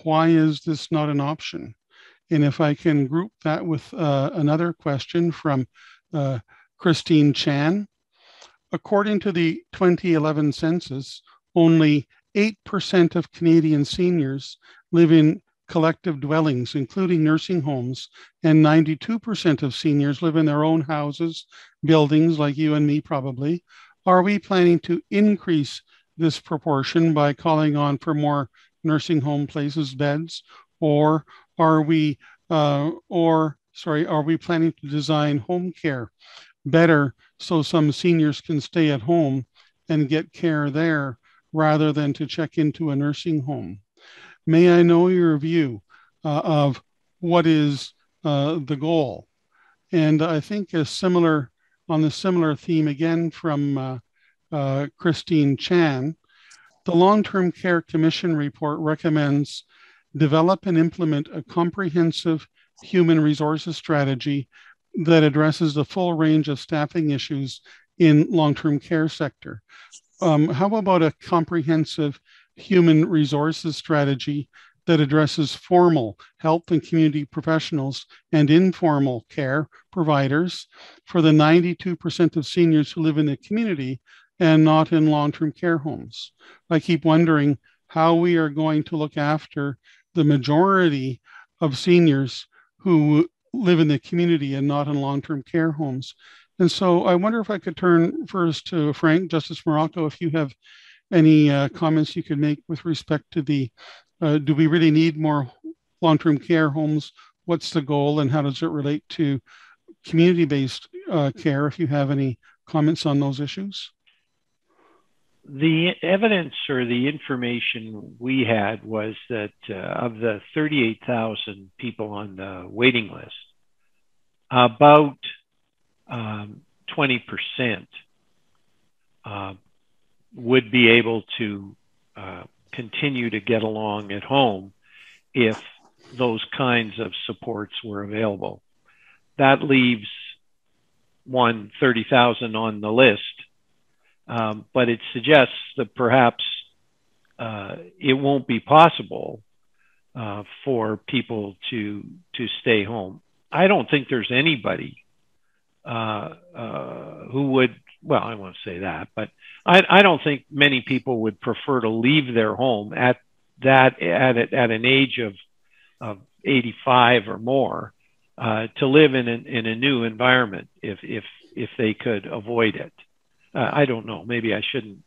Why is this not an option? And if I can group that with another question from Christine Chan. According to the 2011 census, only 8% of Canadian seniors live in collective dwellings, including nursing homes, and 92% of seniors live in their own houses, buildings like you and me probably. Are we planning to increase this proportion by calling on for more nursing home places, beds, or are we planning to design home care better so some seniors can stay at home and get care there rather than to check into a nursing home? May I know your view of what is the goal? And I think on the similar theme again from Christine Chan, the Long-Term Care Commission report recommends develop and implement a comprehensive human resources strategy that addresses the full range of staffing issues in long-term care sector. How about a comprehensive human resources strategy that addresses formal health and community professionals and informal care providers for the 92% of seniors who live in the community and not in long-term care homes? I keep wondering how we are going to look after the majority of seniors who live in the community and not in long-term care homes. And so I wonder if I could turn first to Frank, Justice Morocco, if you have any comments you could make with respect to the, do we really need more long-term care homes? What's the goal and how does it relate to community-based care, if you have any comments on those issues? The evidence or the information we had was that of the 38,000 people on the waiting list, about 20% would be able to continue to get along at home if those kinds of supports were available. That leaves 30,000 on the list. But it suggests that perhaps it won't be possible for people to stay home. I don't think there's anybody who would, well, I won't say that, but I don't think many people would prefer to leave their home at an age of 85 or more to live in a new environment if they could avoid it. I don't know. Maybe I shouldn't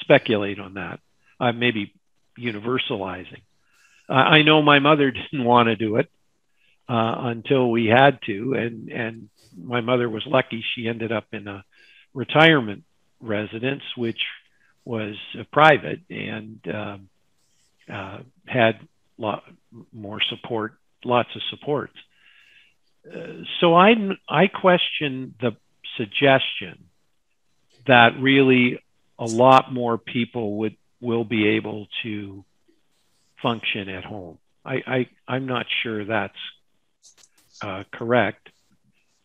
speculate on that. Maybe universalizing. I know my mother didn't want to do it until we had to, and my mother was lucky. She ended up in a retirement residence, which was private and had more support, lots of supports. So I question the suggestion that really a lot more people will be able to function at home. I'm not sure that's correct.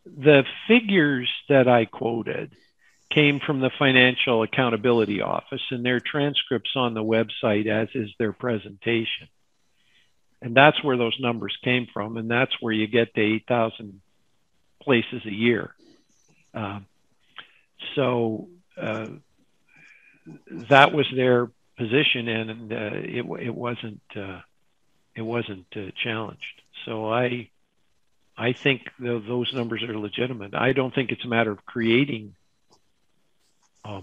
The figures that I quoted came from the Financial Accountability Office, and their transcripts on the website, as is their presentation. And that's where those numbers came from, and that's where you get to 8,000 places a year. So that was their position, and it wasn't challenged. So I think those numbers are legitimate. I don't think it's a matter of creating a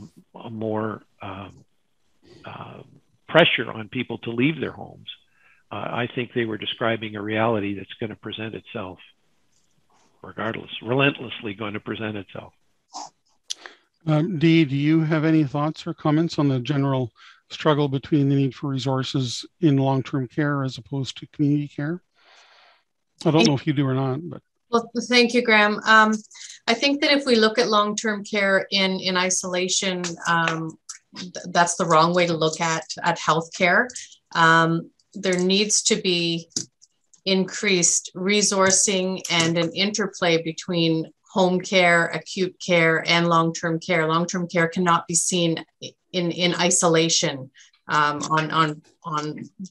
more pressure on people to leave their homes. I think they were describing a reality that's going to present itself regardless, relentlessly going to present itself. Dee, do you have any thoughts or comments on the general struggle between the need for resources in long-term care as opposed to community care? I don't know if you do or not, but. Well, thank you, Graham. I think that if we look at long-term care in isolation, that's the wrong way to look at healthcare. There needs to be increased resourcing and an interplay between home care, acute care, and long-term care. Long-term care cannot be seen in isolation on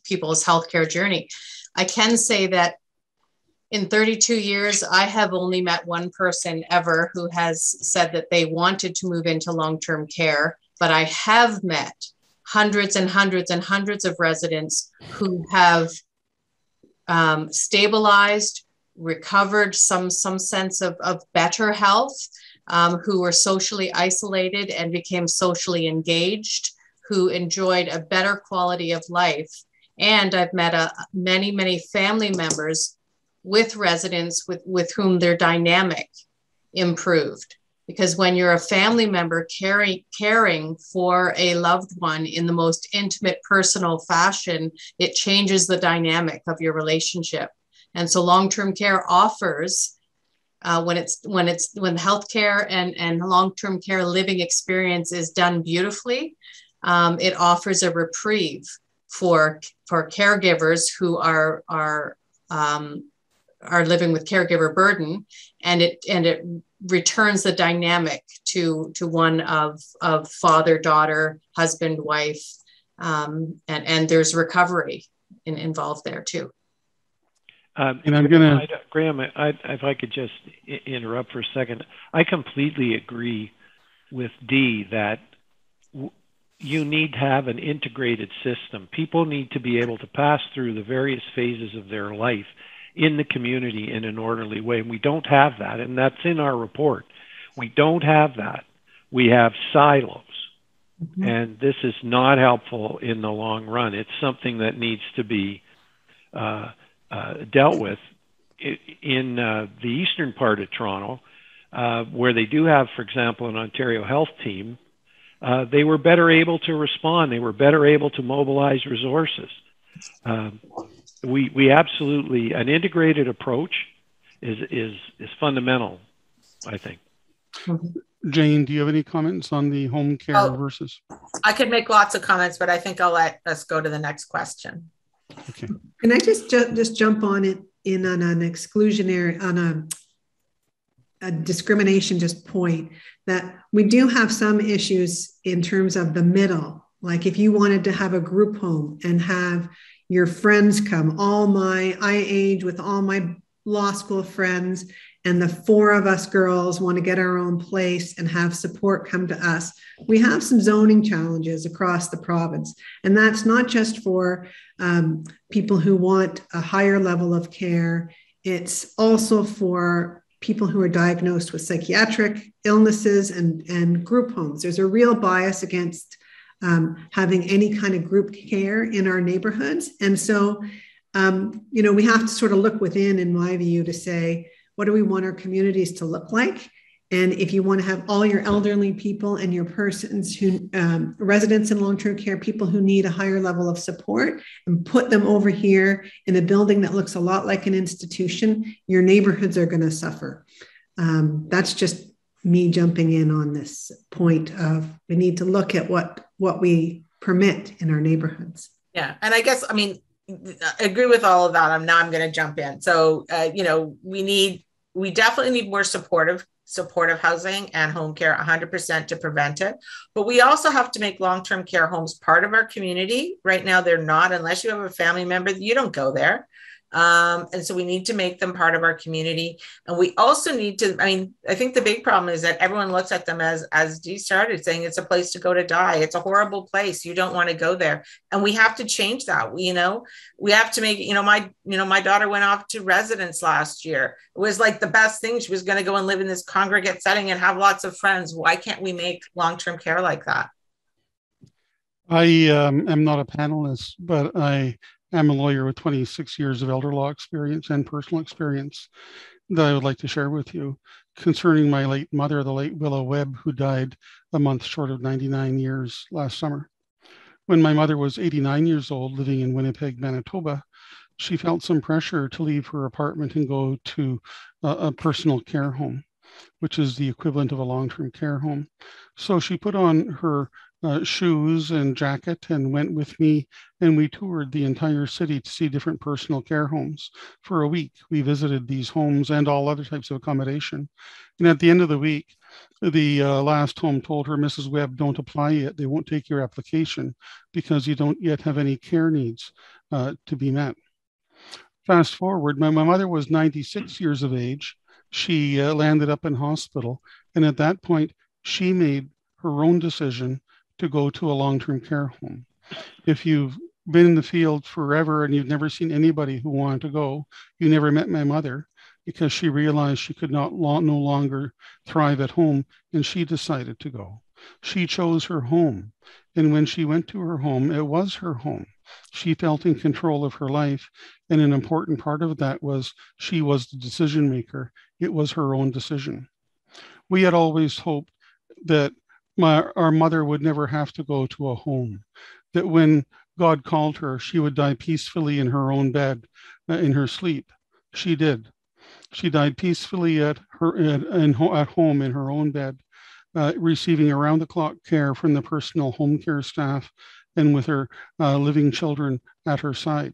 people's healthcare journey. I can say that in 32 years, I have only met one person ever who has said that they wanted to move into long-term care, but I have met hundreds and hundreds and hundreds of residents who have stabilized, recovered some sense of better health, who were socially isolated and became socially engaged, who enjoyed a better quality of life. And I've met many, many family members with residents with whom their dynamic improved. Because when you're a family member caring for a loved one in the most intimate, personal fashion, it changes the dynamic of your relationship. And so long-term care offers, when healthcare and long-term care living experience is done beautifully, it offers a reprieve for caregivers who are living with caregiver burden, and it returns the dynamic to one of father, daughter, husband, wife, and there's recovery involved there too. And I'm gonna, Graham, if I could just interrupt for a second, I completely agree with Dee that you need to have an integrated system. People need to be able to pass through the various phases of their life in the community in an orderly way. And we don't have that, and that's in our report. We don't have that. We have silos. Mm-hmm. And this is not helpful in the long run. It's something that needs to be dealt with. In the eastern part of Toronto, where they do have, for example, an Ontario Health team, they were better able to respond. They were better able to mobilize resources. We absolutely, an integrated approach is fundamental, I think. Jane, do you have any comments on the home care versus? I could make lots of comments, but I think I'll let us go to the next question. Okay. Can I just jump on it on an exclusionary, on a discrimination just point, that we do have some issues in terms of the middle. Like if you wanted to have a group home and have your friends come, I age with all my law school friends, and the four of us girls want to get our own place and have support come to us. We have some zoning challenges across the province. And that's not just for people who want a higher level of care. It's also for people who are diagnosed with psychiatric illnesses and group homes. There's a real bias against having any kind of group care in our neighborhoods. And so, we have to sort of look within, in my view, to say, what do we want our communities to look like? And if you want to have all your elderly people and your persons who, residents in long-term care, people who need a higher level of support, and put them over here in a building that looks a lot like an institution, your neighborhoods are going to suffer. That's just me jumping in on this point of we need to look at what we permit in our neighborhoods. Yeah, and I guess, I agree with all of that. I'm going to jump in. So, we definitely need more supportive housing and home care 100% to prevent it. But we also have to make long-term care homes part of our community. Right now, they're not, unless you have a family member, you don't go there. And so we need to make them part of our community. And we also need to, I think the big problem is that everyone looks at them as Dee started saying, it's a place to go to die. It's a horrible place. You don't want to go there. And we have to change that. We have to make, my daughter went off to residence last year. It was like the best thing. She was going to go and live in this congregate setting and have lots of friends. Why can't we make long-term care like that? I am not a panelist, but I am a lawyer with 26 years of elder law experience and personal experience that I would like to share with you concerning my late mother, the late Willow Webb, who died a month short of 99 years last summer. When my mother was 89 years old, living in Winnipeg, Manitoba, she felt some pressure to leave her apartment and go to a personal care home, which is the equivalent of a long-term care home. So she put on her shoes and jacket and went with me, and we toured the entire city to see different personal care homes for a week. We visited these homes and all other types of accommodation. And at the end of the week, the last home told her, Mrs. Webb, don't apply yet. They won't take your application because you don't yet have any care needs to be met. Fast forward, my mother was 96 years of age. She landed up in hospital. And at that point, she made her own decision to go to a long-term care home. If you've been in the field forever and you've never seen anybody who wanted to go, you never met my mother, because she realized she could no longer thrive at home, and she decided to go. She chose her home. And when she went to her home, it was her home. She felt in control of her life. And an important part of that was she was the decision maker. It was her own decision. We had always hoped that our mother would never have to go to a home, that when God called her, she would die peacefully in her own bed, in her sleep. She did. She died peacefully at home in her own bed, receiving around-the-clock care from the personal home care staff and with her living children at her side.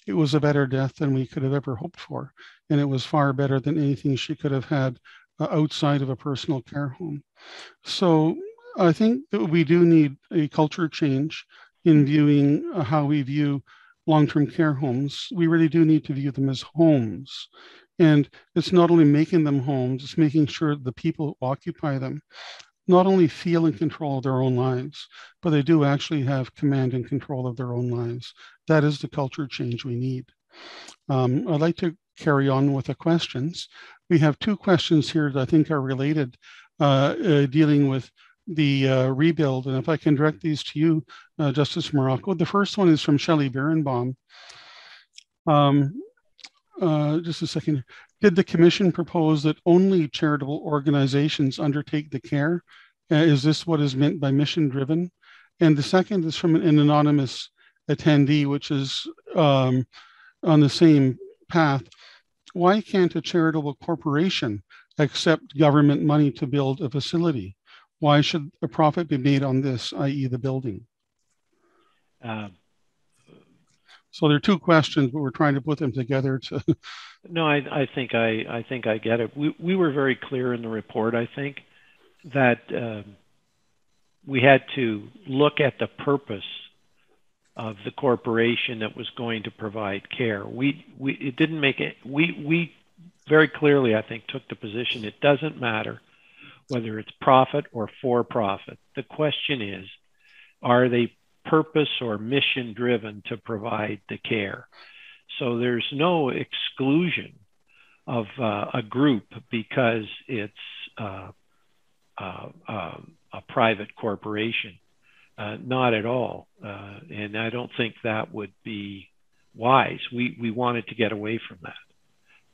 It was a better death than we could have ever hoped for, and it was far better than anything she could have had outside of a personal care home. So I think that we do need a culture change in viewing how we view long-term care homes. We really do need to view them as homes. And it's not only making them homes, it's making sure the people who occupy them not only feel in control of their own lives, but they do actually have command and control of their own lives. That is the culture change we need. I'd like to carry on with the questions. We have two questions here that I think are related, dealing with the rebuild. And if I can direct these to you, Justice Morocco. The first one is from Shelley Birnbaum. Just a second. Did the commission propose that only charitable organizations undertake the care? Is this what is meant by mission driven? And the second is from an anonymous attendee, which is on the same path. Why can't a charitable corporation accept government money to build a facility? Why should a profit be made on this, i.e. the building? So there are two questions, but we're trying to put them together to. No, I think I get it. We were very clear in the report, I think, that we had to look at the purpose of the corporation that was going to provide care. It didn't make it. We very clearly, I think, took the position it doesn't matter whether it's profit or for profit. The question is, are they purpose or mission driven to provide the care? So there's no exclusion of a group because it's a private corporation. Not at all. And I don't think that would be wise. We wanted to get away from that.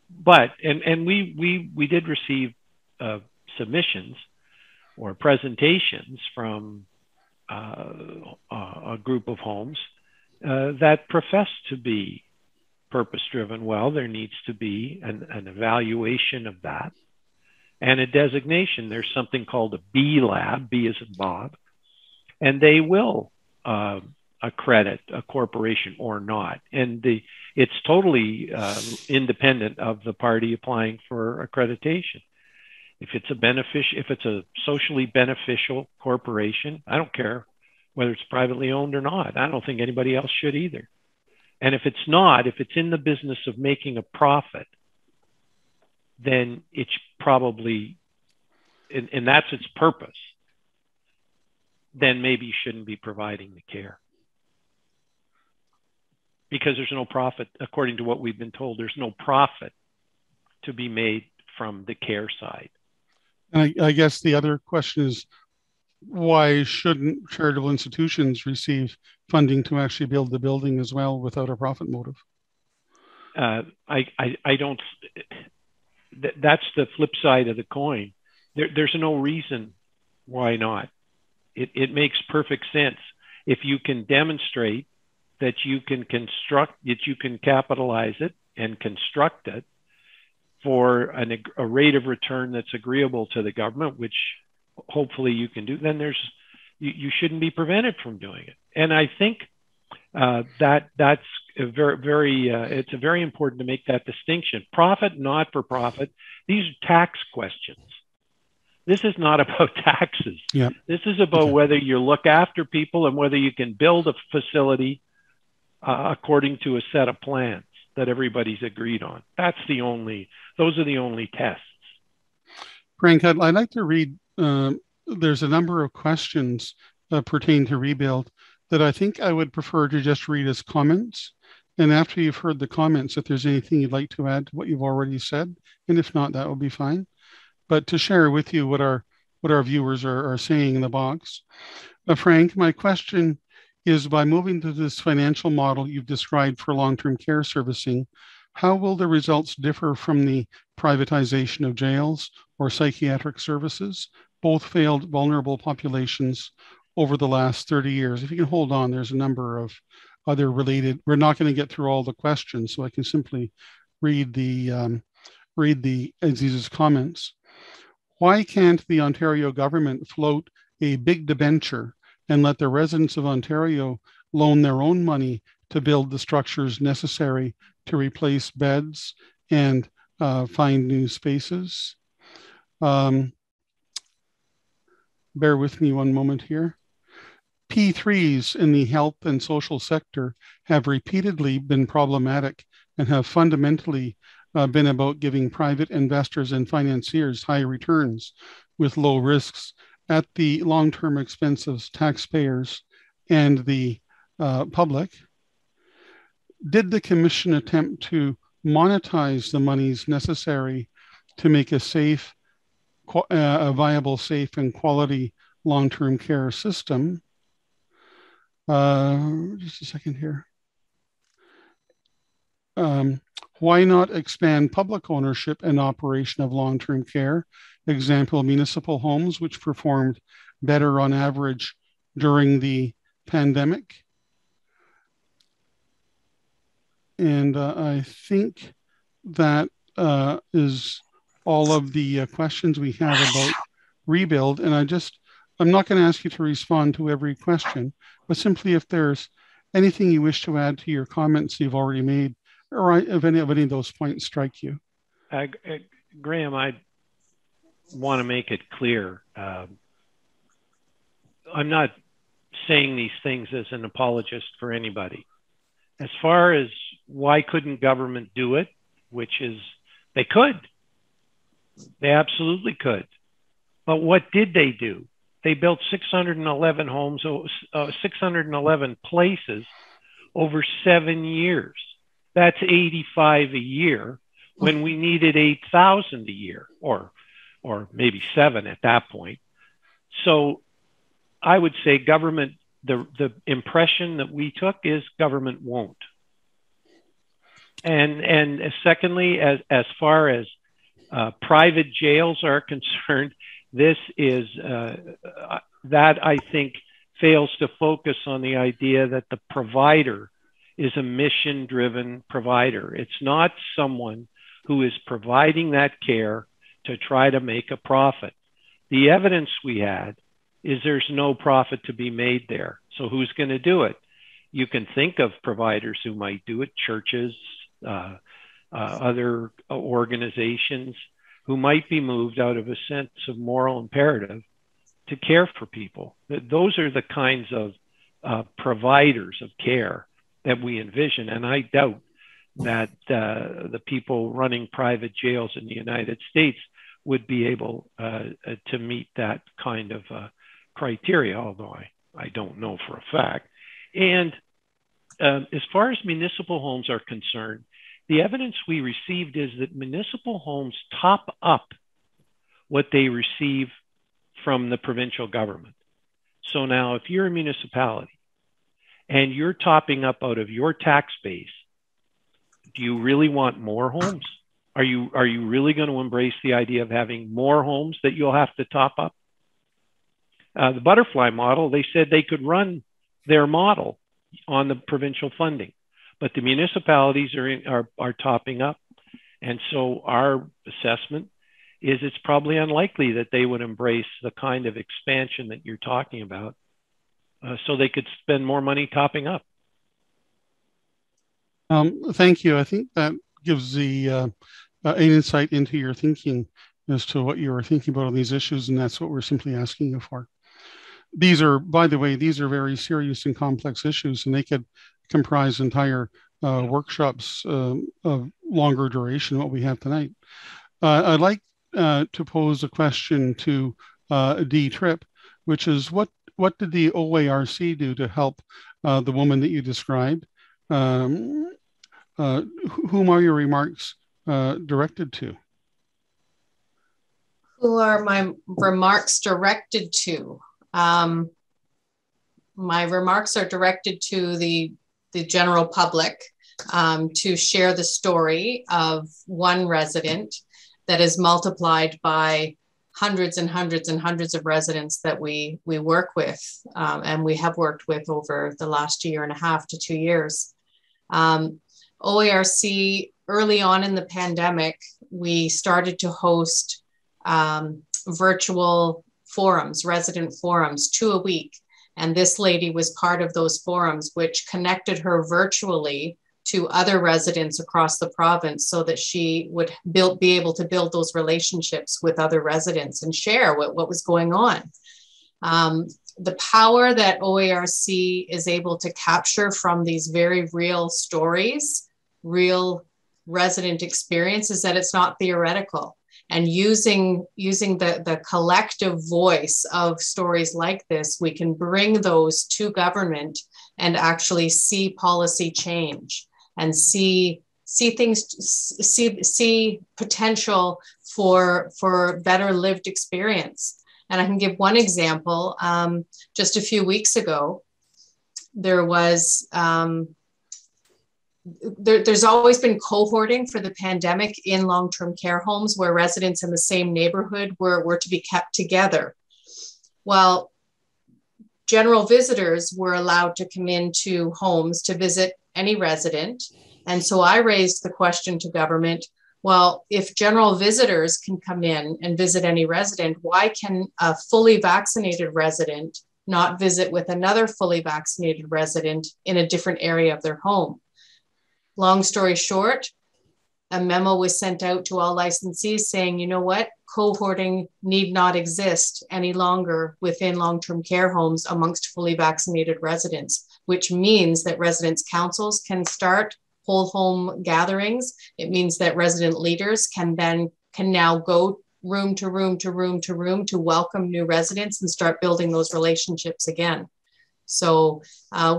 But, and we did receive submissions or presentations from a group of homes that profess to be purpose-driven. Well, there needs to be an evaluation of that and a designation. There's something called a B lab, B as in Bob, and they will accredit a corporation or not. And it's totally independent of the party applying for accreditation. If it's a socially beneficial corporation, I don't care whether it's privately owned or not. I don't think anybody else should either. And if it's not, if it's in the business of making a profit, then it's probably, and that's its purpose, then maybe you shouldn't be providing the care. Because there's no profit, according to what we've been told, there's no profit to be made from the care side. And I guess the other question is, why shouldn't charitable institutions receive funding to actually build the building as well without a profit motive? I don't, that's the flip side of the coin. There's no reason why not. It makes perfect sense. If you can demonstrate that you can construct, that you can capitalize it and construct it for a rate of return that's agreeable to the government, which hopefully you can do, then you shouldn't be prevented from doing it. And I think that's it's very important to make that distinction. Profit, not for profit. These are tax questions. This is not about taxes. Yeah. This is about whether you look after people and whether you can build a facility according to a set of plans that everybody's agreed on. Those are the only tests. Frank, I'd like to read, there's a number of questions pertaining to rebuild that I think I would prefer to just read as comments. And after you've heard the comments, if there's anything you'd like to add to what you've already said, and if not, that will be fine. But to share with you what our viewers are saying in the box. Frank, my question is, by moving to this financial model you've described for long-term care servicing, how will the results differ from the privatization of jails or psychiatric services? Both failed vulnerable populations over the last 30 years. If you can hold on, there's a number of other related, we're not going to get through all the questions, so I can simply read Aziz's comments. Why can't the Ontario government float a big debenture and let the residents of Ontario loan their own money to build the structures necessary to replace beds and find new spaces? Bear with me one moment here. P3s in the health and social sector have repeatedly been problematic and have fundamentally been about giving private investors and financiers high returns with low risks at the long-term expense of taxpayers and the public. Did the Commission attempt to monetize the monies necessary to make a safe, a viable, safe, and quality long-term care system? Just a second here. Why not expand public ownership and operation of long-term care? Example, municipal homes, which performed better on average during the pandemic. And I think that is all of the questions we have about rebuild. And I'm not going to ask you to respond to every question, but simply if there's anything you wish to add to your comments you've already made, or if any of those points strike you. Graham, I want to make it clear. I'm not saying these things as an apologist for anybody. As far as why couldn't government do it, which is they could. They absolutely could. But what did they do? They built 611 homes, 611 places over 7 years. That's 85 a year when we needed 8,000 a year, or maybe 7 at that point. So I would say government, the impression that we took is government won't. And secondly, as far as private jails are concerned, this is that I think fails to focus on the idea that the provider is a mission-driven provider. It's not someone who is providing that care to try to make a profit. The evidence we had is there's no profit to be made there. So who's going to do it? You can think of providers who might do it, churches, other organizations who might be moved out of a sense of moral imperative to care for people. Those are the kinds of providers of care that we envision. And I doubt that the people running private jails in the United States would be able to meet that kind of criteria, although I don't know for a fact. And as far as municipal homes are concerned, the evidence we received is that municipal homes top up what they receive from the provincial government. So now if you're a municipality and you're topping up out of your tax base, do you really want more homes? Are you really going to embrace the idea of having more homes that you'll have to top up? The butterfly model, they said they could run their model on the provincial funding, but the municipalities are topping up. And so our assessment is it's probably unlikely that they would embrace the kind of expansion that you're talking about, so they could spend more money topping up. Thank you. I think that gives an insight into your thinking as to what you were thinking about on these issues, and that's what we're simply asking you for. These are, by the way, these are very serious and complex issues, and they could comprise entire workshops of longer duration than what we have tonight. I'd like to pose a question to Dee Tripp, which is what did the OERC do to help the woman that you described? Whom are your remarks directed to? Who are my remarks directed to? My remarks are directed to the general public to share the story of one resident that is multiplied by hundreds and hundreds and hundreds of residents that we work with, and we have worked with over the last 1.5 to 2 years. OERC, early on in the pandemic, we started to host virtual forums, resident forums, 2 a week. And this lady was part of those forums, which connected her virtually to other residents across the province so that she would be able to build those relationships with other residents and share what was going on. The power that OERC is able to capture from these very real stories, real resident experience, is that it's not theoretical. And using the collective voice of stories like this, we can bring those to government and actually see policy change and see potential for better lived experience. And I can give one example. Just a few weeks ago, there was there's always been cohorting for the pandemic in long-term care homes where residents in the same neighborhood were to be kept together. Well, general visitors were allowed to come into homes to visit any resident. And so I raised the question to government, well, if general visitors can come in and visit any resident, why can a fully vaccinated resident not visit with another fully vaccinated resident in a different area of their home? Long story short, a memo was sent out to all licensees saying, you know what, cohorting need not exist any longer within long-term care homes amongst fully vaccinated residents, which means that residents' councils can start whole home gatherings. It means that resident leaders can now go room to room to room to room to welcome new residents and start building those relationships again. So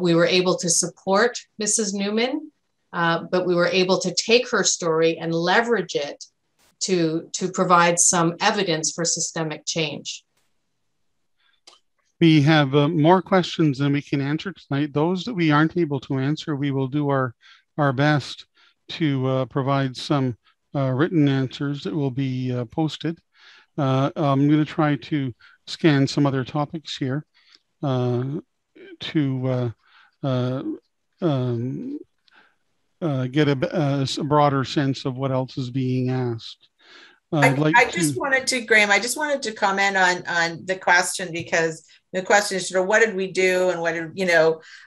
we were able to support Mrs. Newman, but we were able to take her story and leverage it to provide some evidence for systemic change. We have more questions than we can answer tonight. Those that we aren't able to answer, we will do our best to provide some written answers that will be posted. I'm going to try to scan some other topics here to get a broader sense of what else is being asked. I just wanted to comment on the question, because the question is sort of what did we do and what did,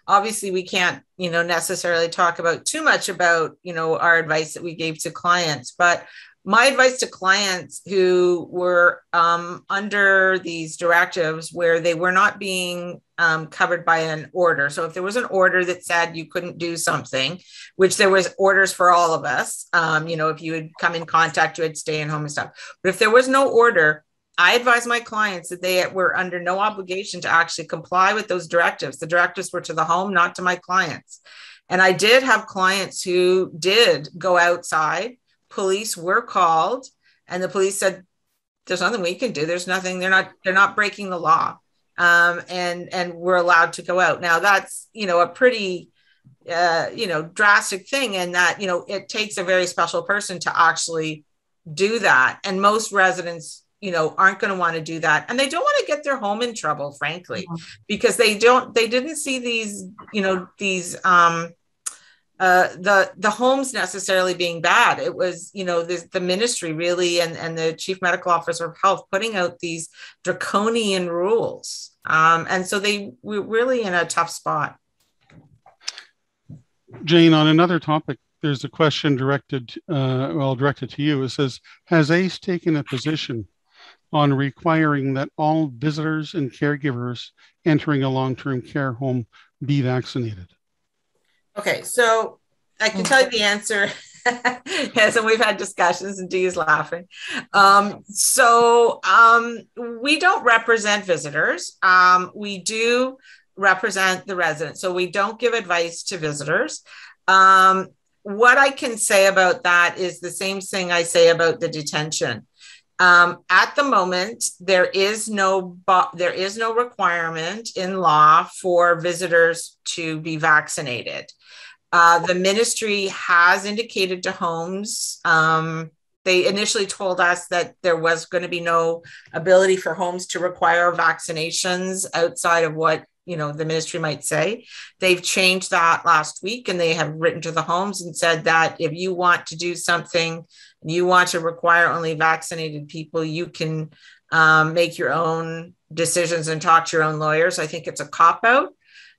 obviously we can't, necessarily talk about too much about, our advice that we gave to clients, but my advice to clients who were under these directives where they were not being covered by an order. So if there was an order that said you couldn't do something, which there was orders for all of us, if you would come in contact, you would stay in home and stuff. But if there was no order, I advise my clients that they were under no obligation to actually comply with those directives. The directives were to the home, not to my clients. And I did have clients who did go outside. Police were called and the police said, there's nothing we can do. There's nothing, they're not breaking the law. And we're allowed to go out. Now that's, a pretty, drastic thing, and that, it takes a very special person to actually do that. And most residents, aren't going to want to do that, and they don't want to get their home in trouble, frankly, because they didn't see these the homes necessarily being bad. It was, the ministry really and the chief medical officer of health putting out these draconian rules, and so they were really in a tough spot. Jane, on another topic, there's a question directed to you. It says, has ACE taken a position on requiring that all visitors and caregivers entering a long-term care home be vaccinated? Okay, so I can tell you the answer. Yes, and we've had discussions, and Dee is laughing. We don't represent visitors. We do represent the residents. So we don't give advice to visitors. What I can say about that is the same thing I say about the detention. At the moment, there is no requirement in law for visitors to be vaccinated. The ministry has indicated to homes, they initially told us that there was going to be no ability for homes to require vaccinations outside of what the ministry might say. They've changed that last week, and they have written to the homes and said that if you want to do something, you want to require only vaccinated people, you can make your own decisions and talk to your own lawyers. I think it's a cop-out.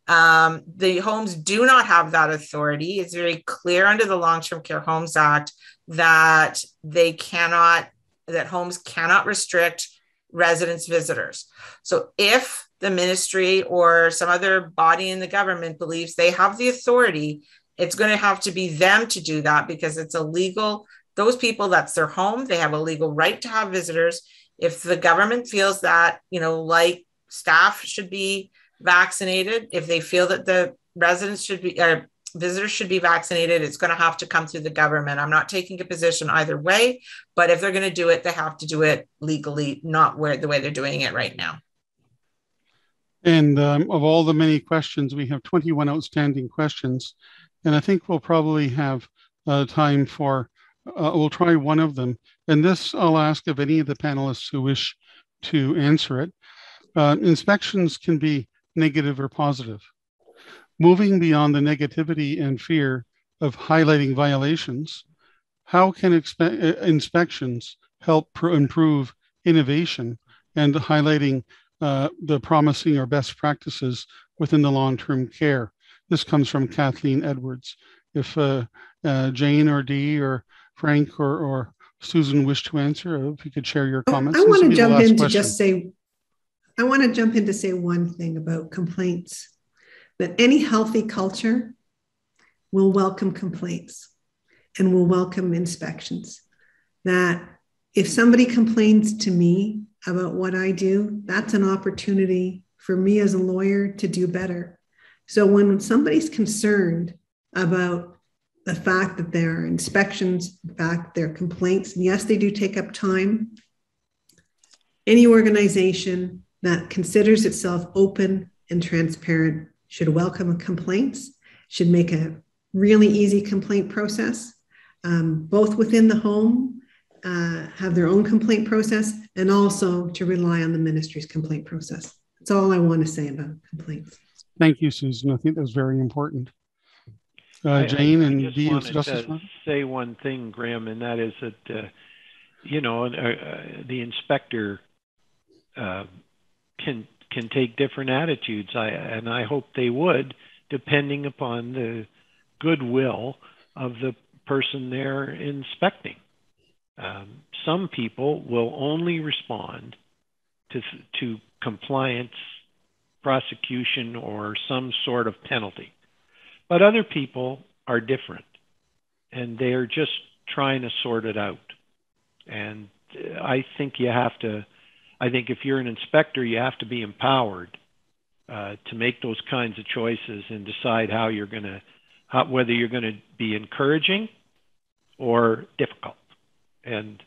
The homes do not have that authority. It's very clear under the Long-Term Care Homes Act that homes cannot restrict residents' visitors. So if the ministry or some other body in the government believes they have the authority, it's going to have to be them to do that, because it's illegal. Those people, that's their home. They have a legal right to have visitors. If the government feels that, like staff should be vaccinated, if they feel that the visitors should be vaccinated, it's going to have to come through the government. I'm not taking a position either way, but if they're going to do it, they have to do it legally, not the way they're doing it right now. And of all the many questions, we have 21 outstanding questions, and I think we'll probably have time for, we'll try one of them. And this I'll ask of any of the panelists who wish to answer it. Inspections can be negative or positive. Moving beyond the negativity and fear of highlighting violations, how can inspections help improve innovation and highlighting the promising or best practices within the long-term care? This comes from Kathleen Edwards. If Jane or Dee or Frank or Susan wish to answer, if you could share your comments. I want to jump in to say one thing about complaints, that any healthy culture will welcome complaints and will welcome inspections. That if somebody complains to me about what I do, that's an opportunity for me as a lawyer to do better. So when somebody's concerned about the fact that there are inspections, the fact there are complaints, and yes, they do take up time, any organization that considers itself open and transparent should welcome complaints, should make a really easy complaint process, both within the home, have their own complaint process, and also to rely on the ministry's complaint process. That's all I want to say about complaints. Thank you, Susan. I think that's very important. Jane and Dee and Justice. Say one thing, Graham, and that is that the inspector can take different attitudes, and I hope they would, depending upon the goodwill of the person they're inspecting. Some people will only respond to compliance, prosecution, or some sort of penalty. But other people are different, and they're just trying to sort it out. And I think if you're an inspector, you have to be empowered to make those kinds of choices and decide whether you're going to be encouraging or difficult. And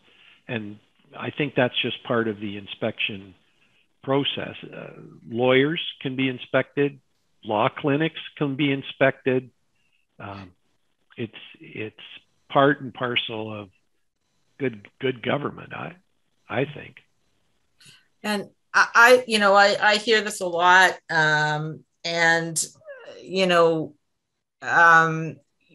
I think that's just part of the inspection process. Lawyers can be inspected. Law clinics can be inspected. It's part and parcel of good government, I think. And I hear this a lot, and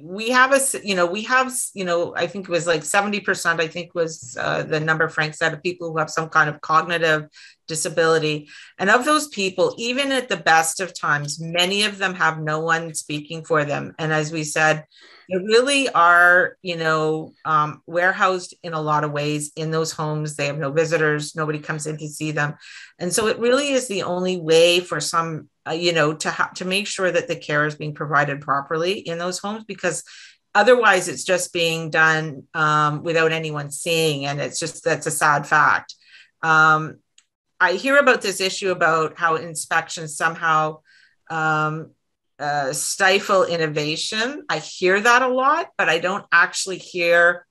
we have I think it was like 70%, I think was the number Frank said, of people who have some kind of cognitive disability. And of those people, even at the best of times, many of them have no one speaking for them. And as we said, they really are, warehoused in a lot of ways in those homes. They have no visitors, nobody comes in to see them. And so it really is the only way for some, to make sure that the care is being provided properly in those homes, because otherwise it's just being done without anyone seeing. And that's a sad fact. I hear about this issue about how inspections somehow stifle innovation. I hear that a lot, but I don't actually hear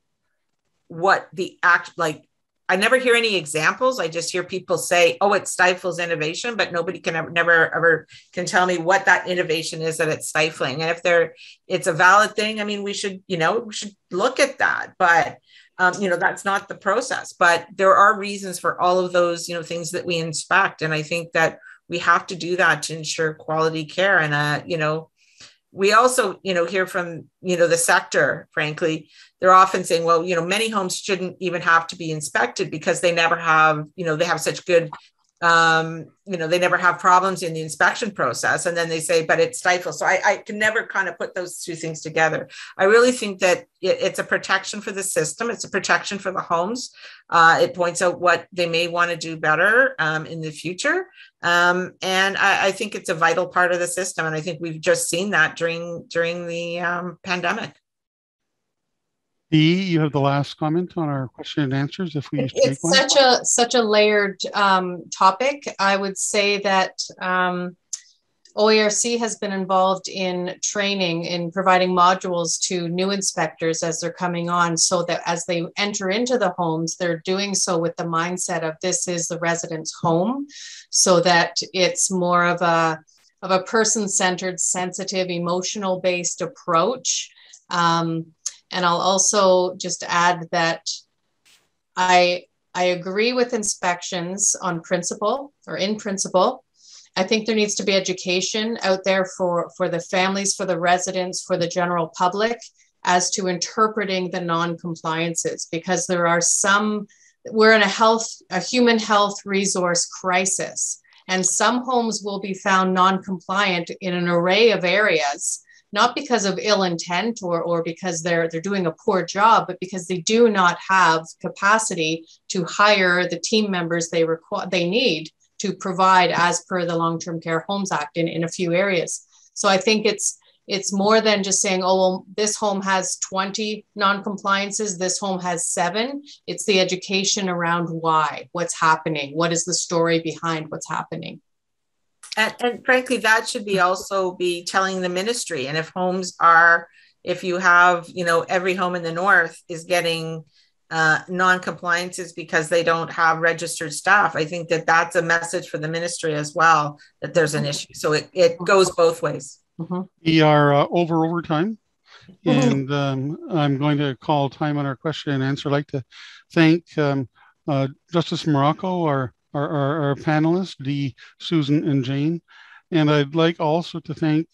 what the I never hear any examples. I just hear people say, oh, it stifles innovation, but nobody can ever can tell me what that innovation is that it's stifling. And if it's a valid thing, I mean, we should look at that, but that's not the process. But there are reasons for all of those, things that we inspect. And I think that we have to do that to ensure quality care. And, we also, hear from, the sector, frankly, they're often saying, well, many homes shouldn't even have to be inspected because they never have, they have such good, they never have problems in the inspection process. And then they say, but it stifles. So I can never kind of put those two things together. I really think that it's a protection for the system. It's a protection for the homes. It points out what they may want to do better in the future. And I think it's a vital part of the system. And I think we've just seen that during the pandemic. Dee, you have the last comment on our question and answers. If we it's such a layered topic. I would say that OERC has been involved in training, in providing modules to new inspectors as they're coming on, so that as they enter into the homes, they're doing so with the mindset of this is the resident's home, so that it's more of a person-centered, sensitive, emotional-based approach. And I'll also just add that I agree with inspections on principle or in principle. I think there needs to be education out there for the families, for the residents, for the general public as to interpreting the non-compliances, because there are we're in a human health resource crisis, and some homes will be found non-compliant in an array of areas, not because of ill intent or because they're doing a poor job, but because they do not have capacity to hire the team members they need to provide as per the Long-Term Care Homes Act in a few areas. So I think it's more than just saying, oh, well, this home has 20 non-compliances, this home has 7. It's the education around why, what's happening, what is the story behind what's happening. And frankly, that should also be telling the ministry. And if you have, every home in the north is getting non-compliances because they don't have registered staff, I think that that's a message for the ministry as well, that there's an issue. So it goes both ways. Mm-hmm. We are over overtime, and I'm going to call time on our question and answer. I'd like to thank Justice Morocco, our panelists, Dee, Susan, and Jane. And I'd like also to thank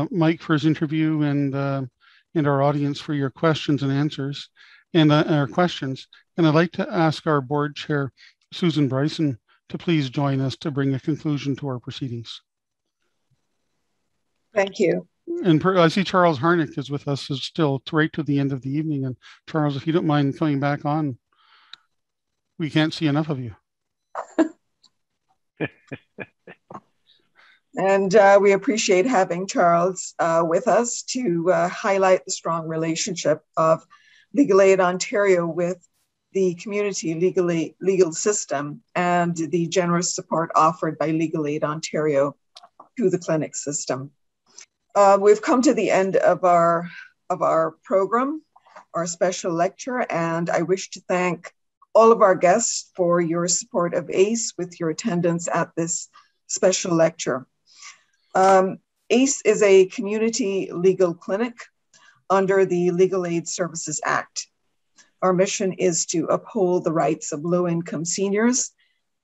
Mike for his interview and our audience for your questions and answers and our questions. And I'd like to ask our board chair, Susan Bryson, to please join us to bring a conclusion to our proceedings. Thank you. And I see Charles Harnick is with us still right to the end of the evening. And Charles, if you don't mind coming back on, we can't see enough of you. And we appreciate having Charles with us to highlight the strong relationship of Legal Aid Ontario with the community legal system and the generous support offered by Legal Aid Ontario to the clinic system. We've come to the end of our program, our special lecture, and I wish to thank all of our guests for your support of ACE with your attendance at this special lecture. ACE is a community legal clinic under the Legal Aid Services Act. Our mission is to uphold the rights of low-income seniors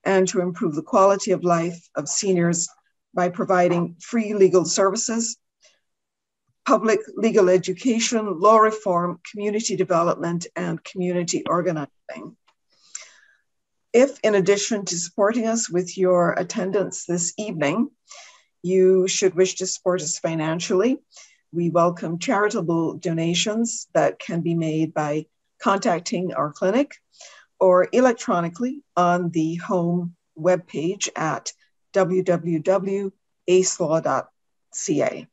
and to improve the quality of life of seniors by providing free legal services, public legal education, law reform, community development, and community organizing. If, in addition to supporting us with your attendance this evening, you should wish to support us financially, we welcome charitable donations that can be made by contacting our clinic or electronically on the home webpage at www.acelaw.ca.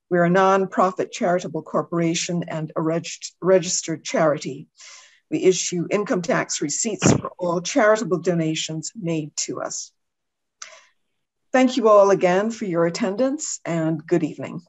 We're a non-profit charitable corporation and a registered charity. We issue income tax receipts for all charitable donations made to us. Thank you all again for your attendance, and good evening.